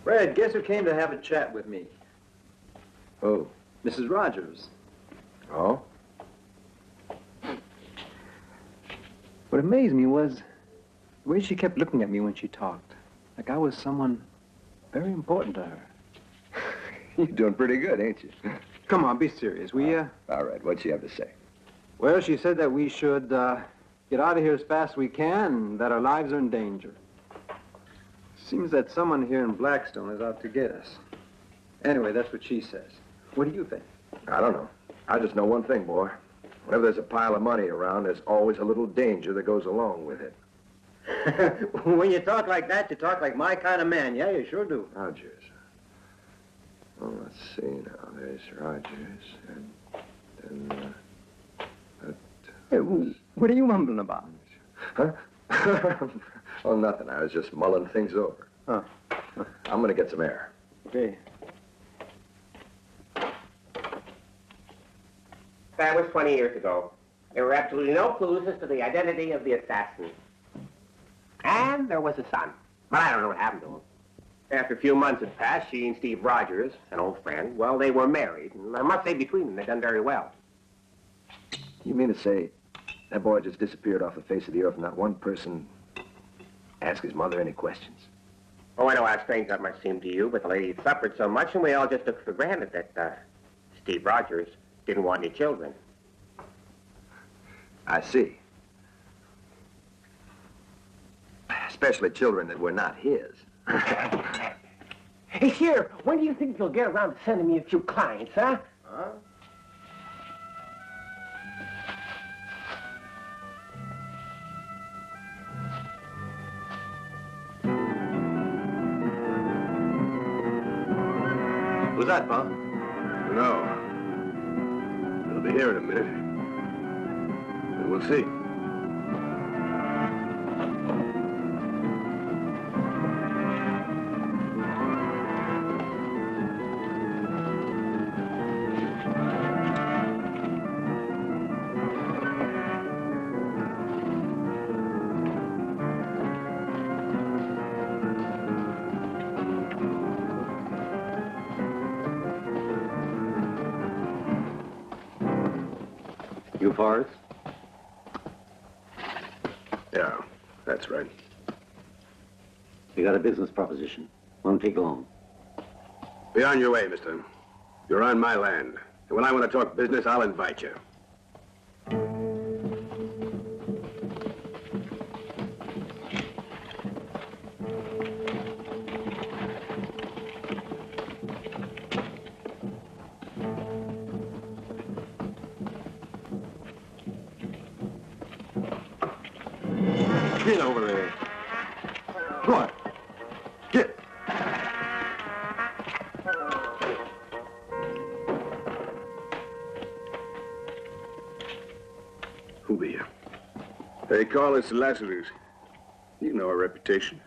Fred, guess who came to have a chat with me? Oh. Mrs. Rogers. Oh? What amazed me was the way she kept looking at me when she talked. Like I was someone very important to her. You're doing pretty good, ain't you? Come on, be serious, will you? All right, what'd she have to say? Well, she said that we should get out of here as fast as we can, and that our lives are in danger. Seems that someone here in Blackstone is out to get us. Anyway, that's what she says. What do you think? I don't know. I just know one thing, boy. Whenever there's a pile of money around, there's always a little danger that goes along with it. When you talk like that, you talk like my kind of man. Yeah, you sure do. Rogers. Oh, let's see now. There's Rogers. And Hey, what are you mumbling about? Huh? Oh, nothing. I was just mulling things over. Huh. I'm gonna get some air. Okay. That was 20 years ago. There were absolutely no clues as to the identity of the assassin. And there was a son. But I don't know what happened to him. After a few months had passed, she and Steve Rogers, an old friend, well, they were married. And I must say, between them, they've done very well. You mean to say that boy just disappeared off the face of the earth and not one person asked his mother any questions? Oh, I know how strange that must seem to you, but the lady had suffered so much, and we all just took for granted that Steve Rogers didn't want any children. I see. Especially children that were not his. Hey, Sheriff, when do you think you'll get around to sending me a few clients, huh? Huh? Who's that, Pa? No. They'll be here in a minute. And we'll see. You Forrest? Yeah, that's right. We got a business proposition. Won't take long. Be on your way, mister. You're on my land. And when I want to talk business, I'll invite you. Get over there. Go on. Get. Who be you? They call us the Lazarus. You know our reputation,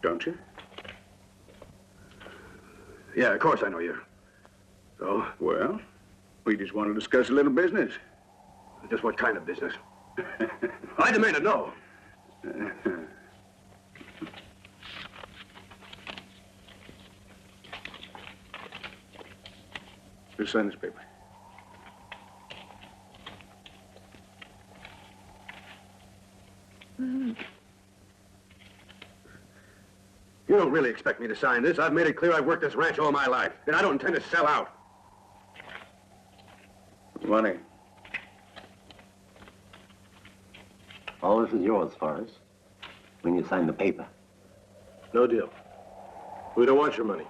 don't you? Yeah, of course I know you. So? Well, we just want to discuss a little business. Just what kind of business? I demand to know. Just sign this paper. You don't really expect me to sign this. I've made it clear I've worked this ranch all my life, and I don't intend to sell out. Money. All this is yours, Forrest, when you sign the paper. No deal. We don't want your money.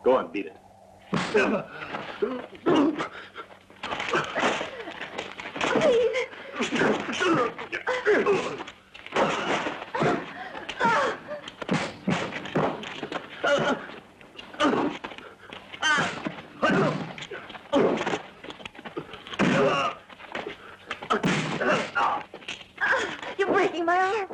Go on, beat it. You're breaking my arm.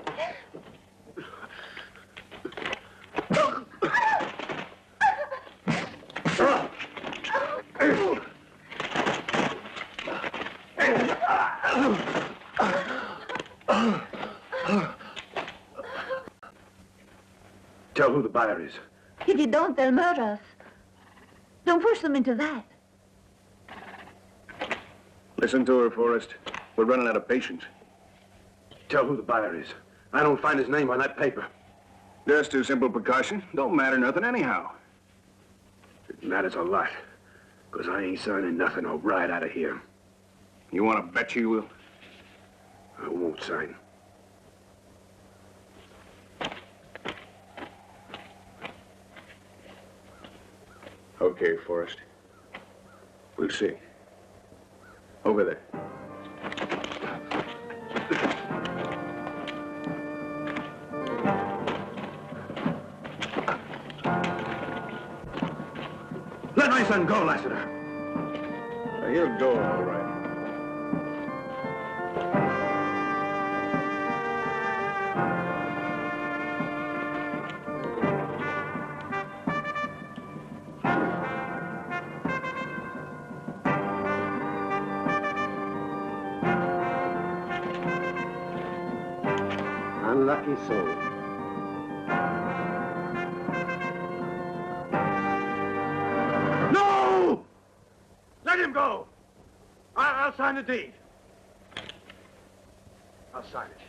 Tell who the buyer is. If you don't, they'll murder us. Don't push them into that. Listen to her, Forrest. We're running out of patience. Tell who the buyer is. I don't find his name on that paper. Just a simple precaution. Don't matter nothing anyhow. It matters a lot. Because I ain't signing nothing or ride out of here. You want to bet you will? I won't sign. Okay, Forrest. We'll see. Over there. Let my son go, Lassiter. He'll go all right. Unlucky soul. No! Let him go! I'll sign the deed. I'll sign it.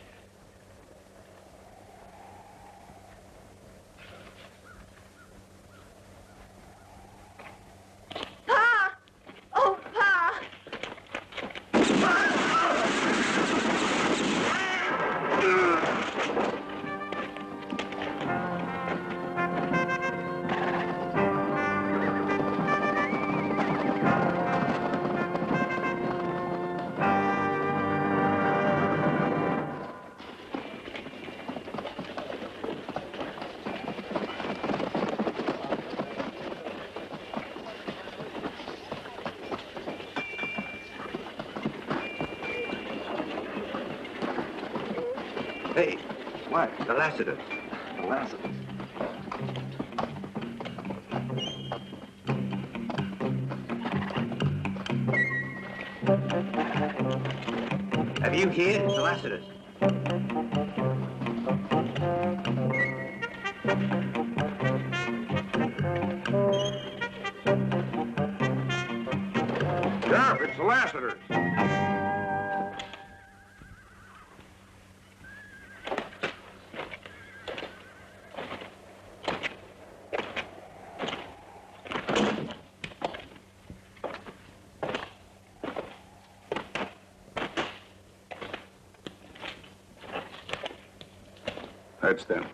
Pa! Oh, Pa! Hey, what? The Lassiter. The Lassiter. Have you here? The Lassiter. Sheriff, it's the Lassiters. That's them.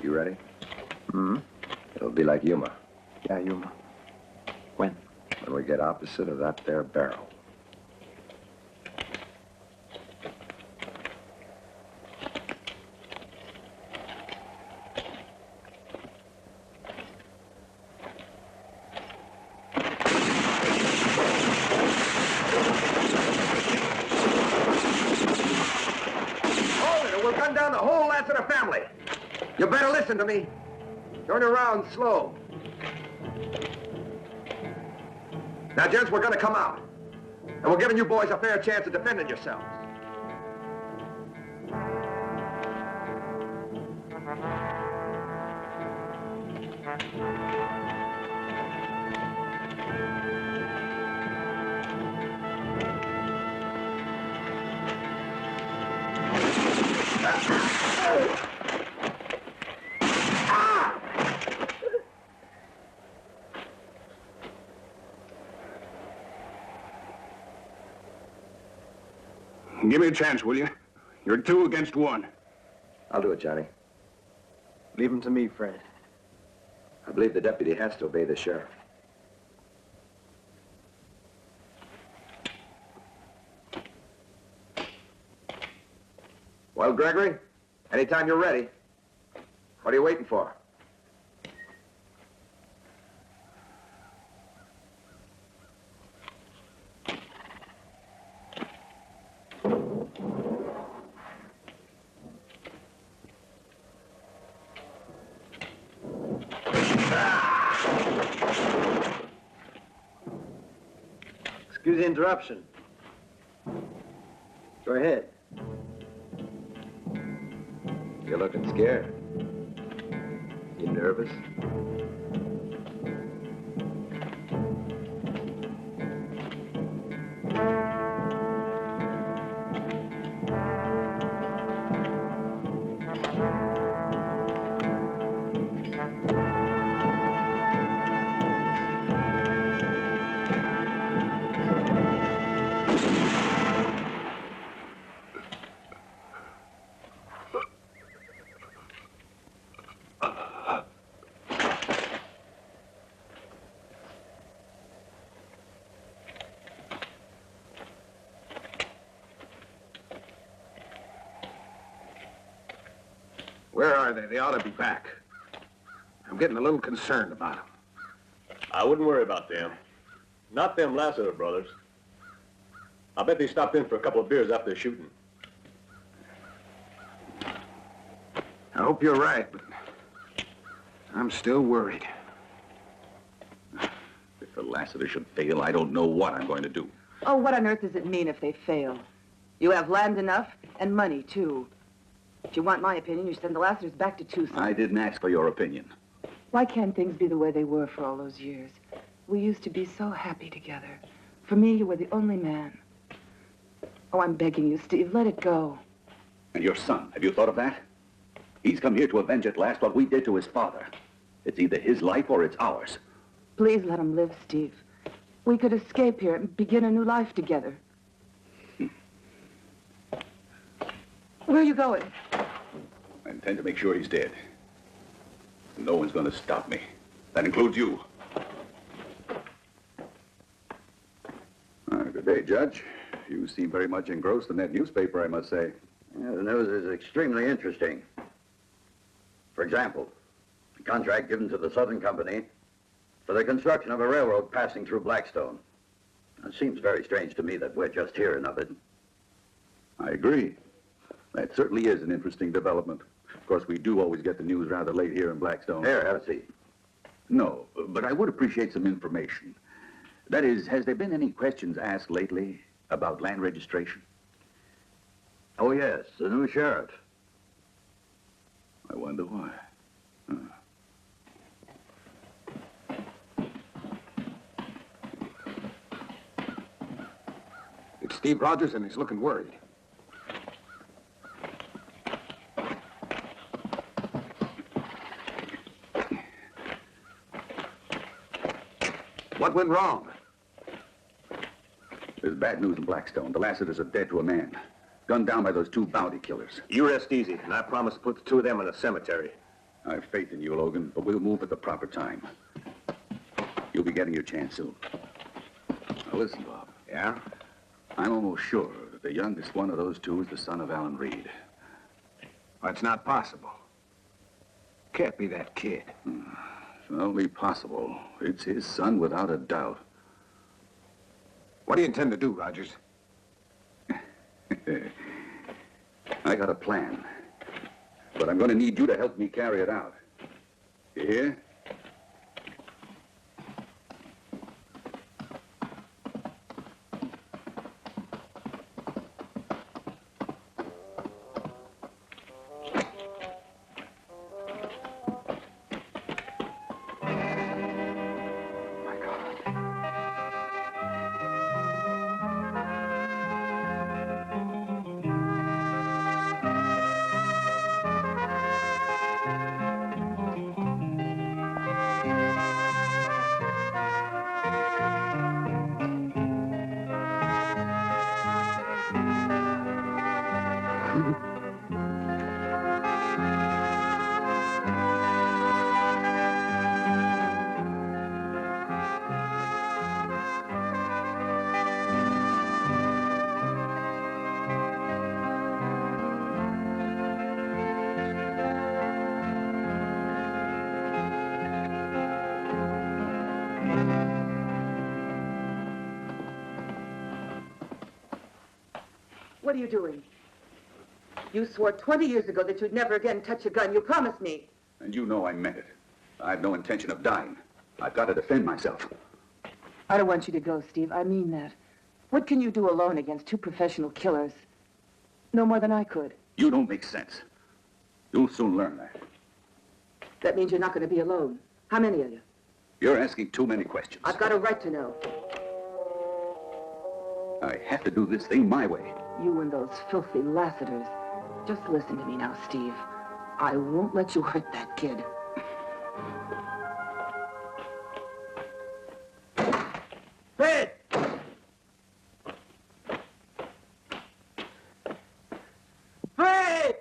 You ready? Hmm? It'll be like Yuma. Yeah, Yuma. When? When we get opposite of that there barrel. Hold it, or we'll gun down the whole Lassiter family. You better listen to me. Turn around slow. Now, gents, we're gonna come out. And we're giving you boys a fair chance of defending yourselves. Give me a chance, will you? You're 2 against 1. I'll do it, Johnny. Leave him to me, Fred. I believe the deputy has to obey the sheriff. Well, Gregory, anytime you're ready. What are you waiting for? Excuse the interruption. Go ahead. You're looking scared. You nervous? Where are they? They ought to be back. I'm getting a little concerned about them. I wouldn't worry about them. Not them Lassiter brothers. I bet they stopped in for a couple of beers after the shooting. I hope you're right, but I'm still worried. If the Lassiter should fail, I don't know what I'm going to do. Oh, what on earth does it mean if they fail? You have land enough and money, too. If you want my opinion, you send the Lassiters back to Tucson. I didn't ask for your opinion. Why can't things be the way they were for all those years? We used to be so happy together. For me, you were the only man. Oh, I'm begging you, Steve, let it go. And your son, have you thought of that? He's come here to avenge at last what we did to his father. It's either his life or it's ours. Please let him live, Steve. We could escape here and begin a new life together. Where are you going? I intend to make sure he's dead. No one's going to stop me. That includes you. Good day, Judge. You seem very much engrossed in that newspaper, I must say. Yeah, the news is extremely interesting. For example, the contract given to the Southern Company for the construction of a railroad passing through Blackstone. It seems very strange to me that we're just hearing of it. I agree. That certainly is an interesting development. Of course, we do always get the news rather late here in Blackstone. Here, have a seat. No, but I would appreciate some information. That is, has there been any questions asked lately about land registration? Oh, yes, the new sheriff. I wonder why. It's Steve Rogers, and he's looking worried. What went wrong? There's bad news in Blackstone. The Lassiters are dead to a man. Gunned down by those two bounty killers. You rest easy, and I promise to put the two of them in a cemetery. I have faith in you, Logan, but we'll move at the proper time. You'll be getting your chance soon. Now listen, Bob. Yeah? I'm almost sure that the youngest one of those two is the son of Alan Reed. Well, it's not possible. Can't be that kid. It's only possible. It's his son without a doubt. What do you intend to do, Rogers? I got a plan. But I'm going to need you to help me carry it out. You hear? What are you doing? You swore 20 years ago that you'd never again touch a gun. You promised me. And you know I meant it. I have no intention of dying. I've got to defend myself. I don't want you to go, Steve. I mean that. What can you do alone against two professional killers? No more than I could. You don't make sense. You'll soon learn that. That means you're not going to be alone. How many of you? You're asking too many questions. I've got a right to know. I have to do this thing my way. You and those filthy Lassiters. Just listen to me now, Steve. I won't let you hurt that kid. Fred! Fred!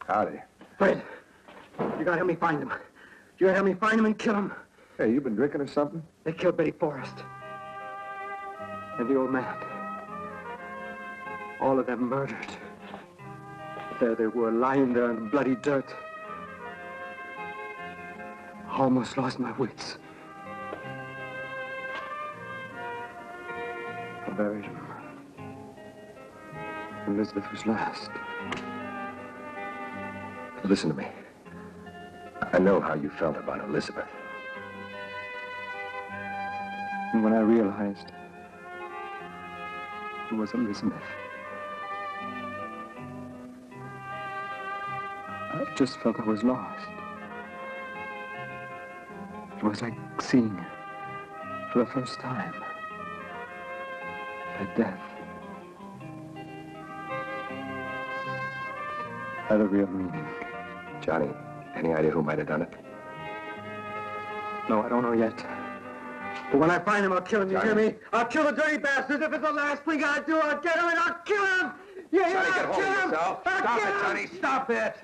Howdy. Fred, you gotta help me find him. You gotta help me find him and kill him. Hey, you been drinking or something? They killed Betty Forrest. And the old man. All of them murdered. There they were, lying there in the bloody dirt. I almost lost my wits. I buried him. Elizabeth was last. Listen to me. I know how you felt about Elizabeth. And when I realized it was Elizabeth, I just felt I was lost. It was like seeing, for the first time, her death. had a real meaning. Johnny, any idea who might have done it? No, I don't know yet. But when I find him, I'll kill him, you hear me? I'll kill the dirty bastards. If it's the last thing I do, I'll get him and I'll kill him! Yeah, Johnny, I'll get hold kill of him! yourself. I'll Stop kill it, him! Johnny, stop it!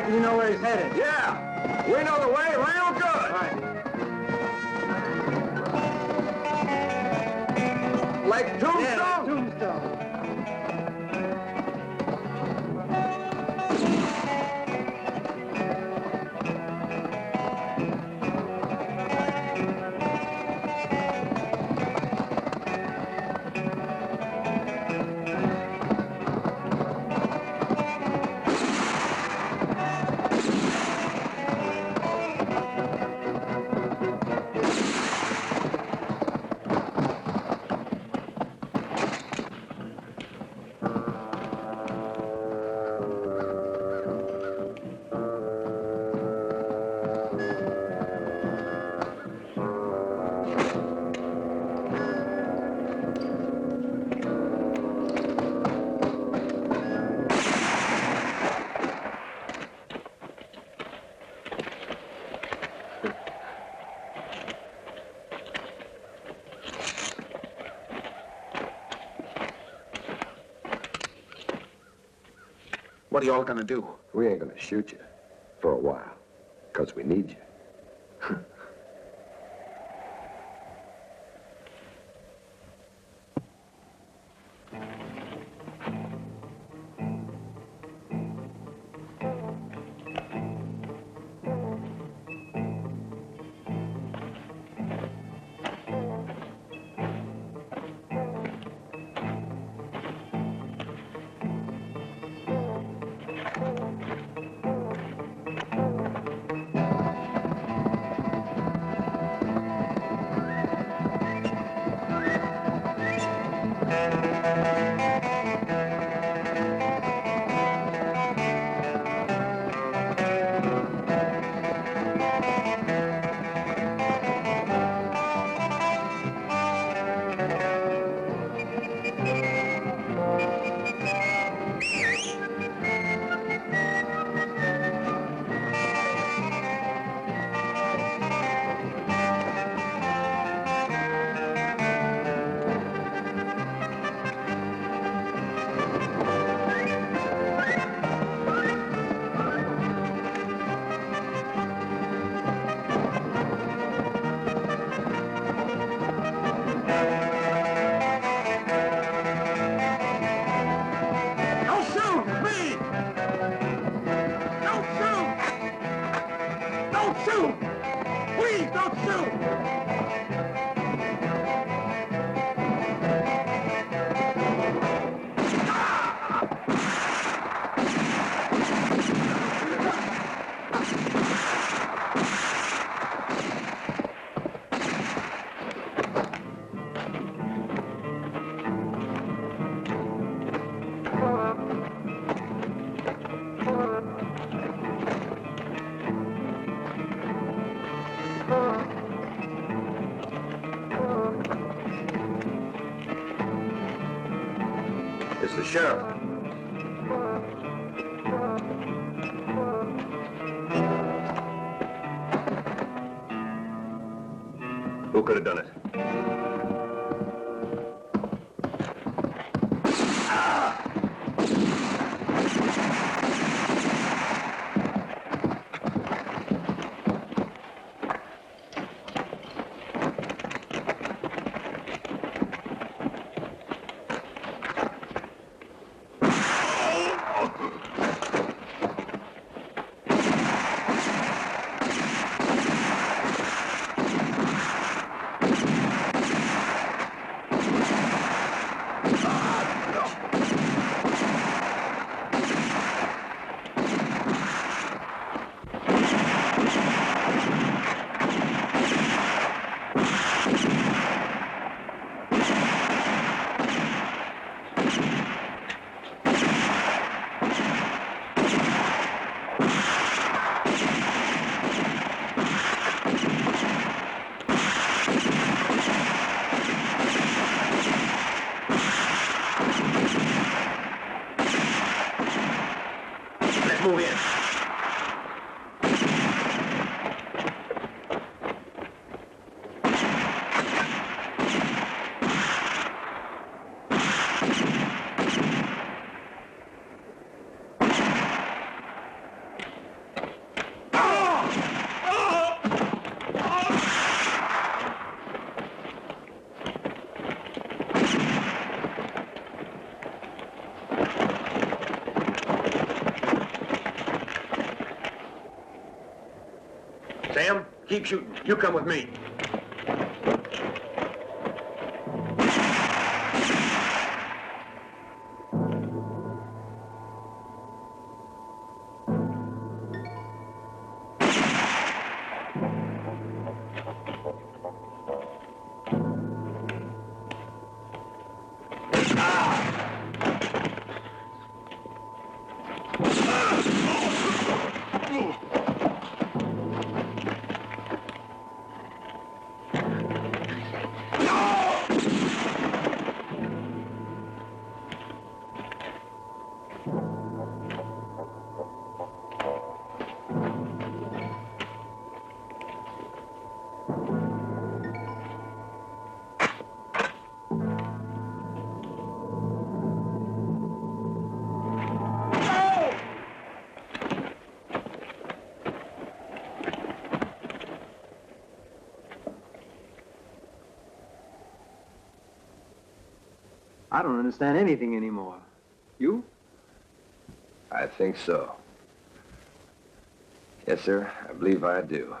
You know where he's headed? Yeah, we know the way real good. Right. Like Tombstone? Yeah, Tombstone. What are you all gonna do? We ain't gonna shoot you for a while, because we need you. It's the sheriff. Who could have done it? keep shooting. You come with me. I don't understand anything anymore. You? I think so. Yes, sir, I believe I do.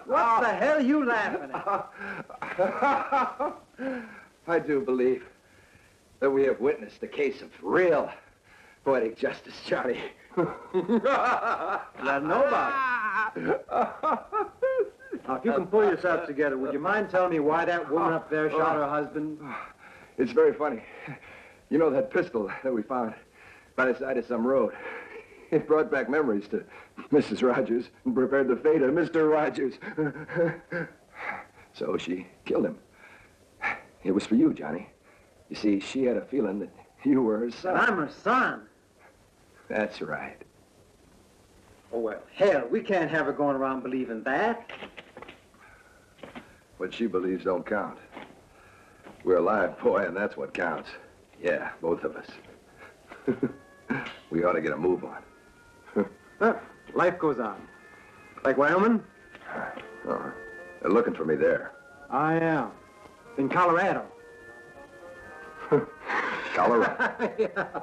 What the hell are you laughing at? I do believe that we have witnessed a case of real poetic justice, Johnny. I know about it. Now, if you can pull yourself together, would you mind telling me why that woman up there shot her husband? It's very funny. You know that pistol that we found by the side of some road? It brought back memories to Mrs. Rogers and prepared the fate of Mr. Rogers. So she killed him. It was for you, Johnny. You see, she had a feeling that you were her son. I'm her son. That's right. Oh, well, hell, we can't have her going around believing that. What she believes don't count. We're alive, boy, and that's what counts. Yeah, both of us. We ought to get a move on. Life goes on. Like Wyoming? They're looking for me there. I am. In Colorado. Colorado. Yeah.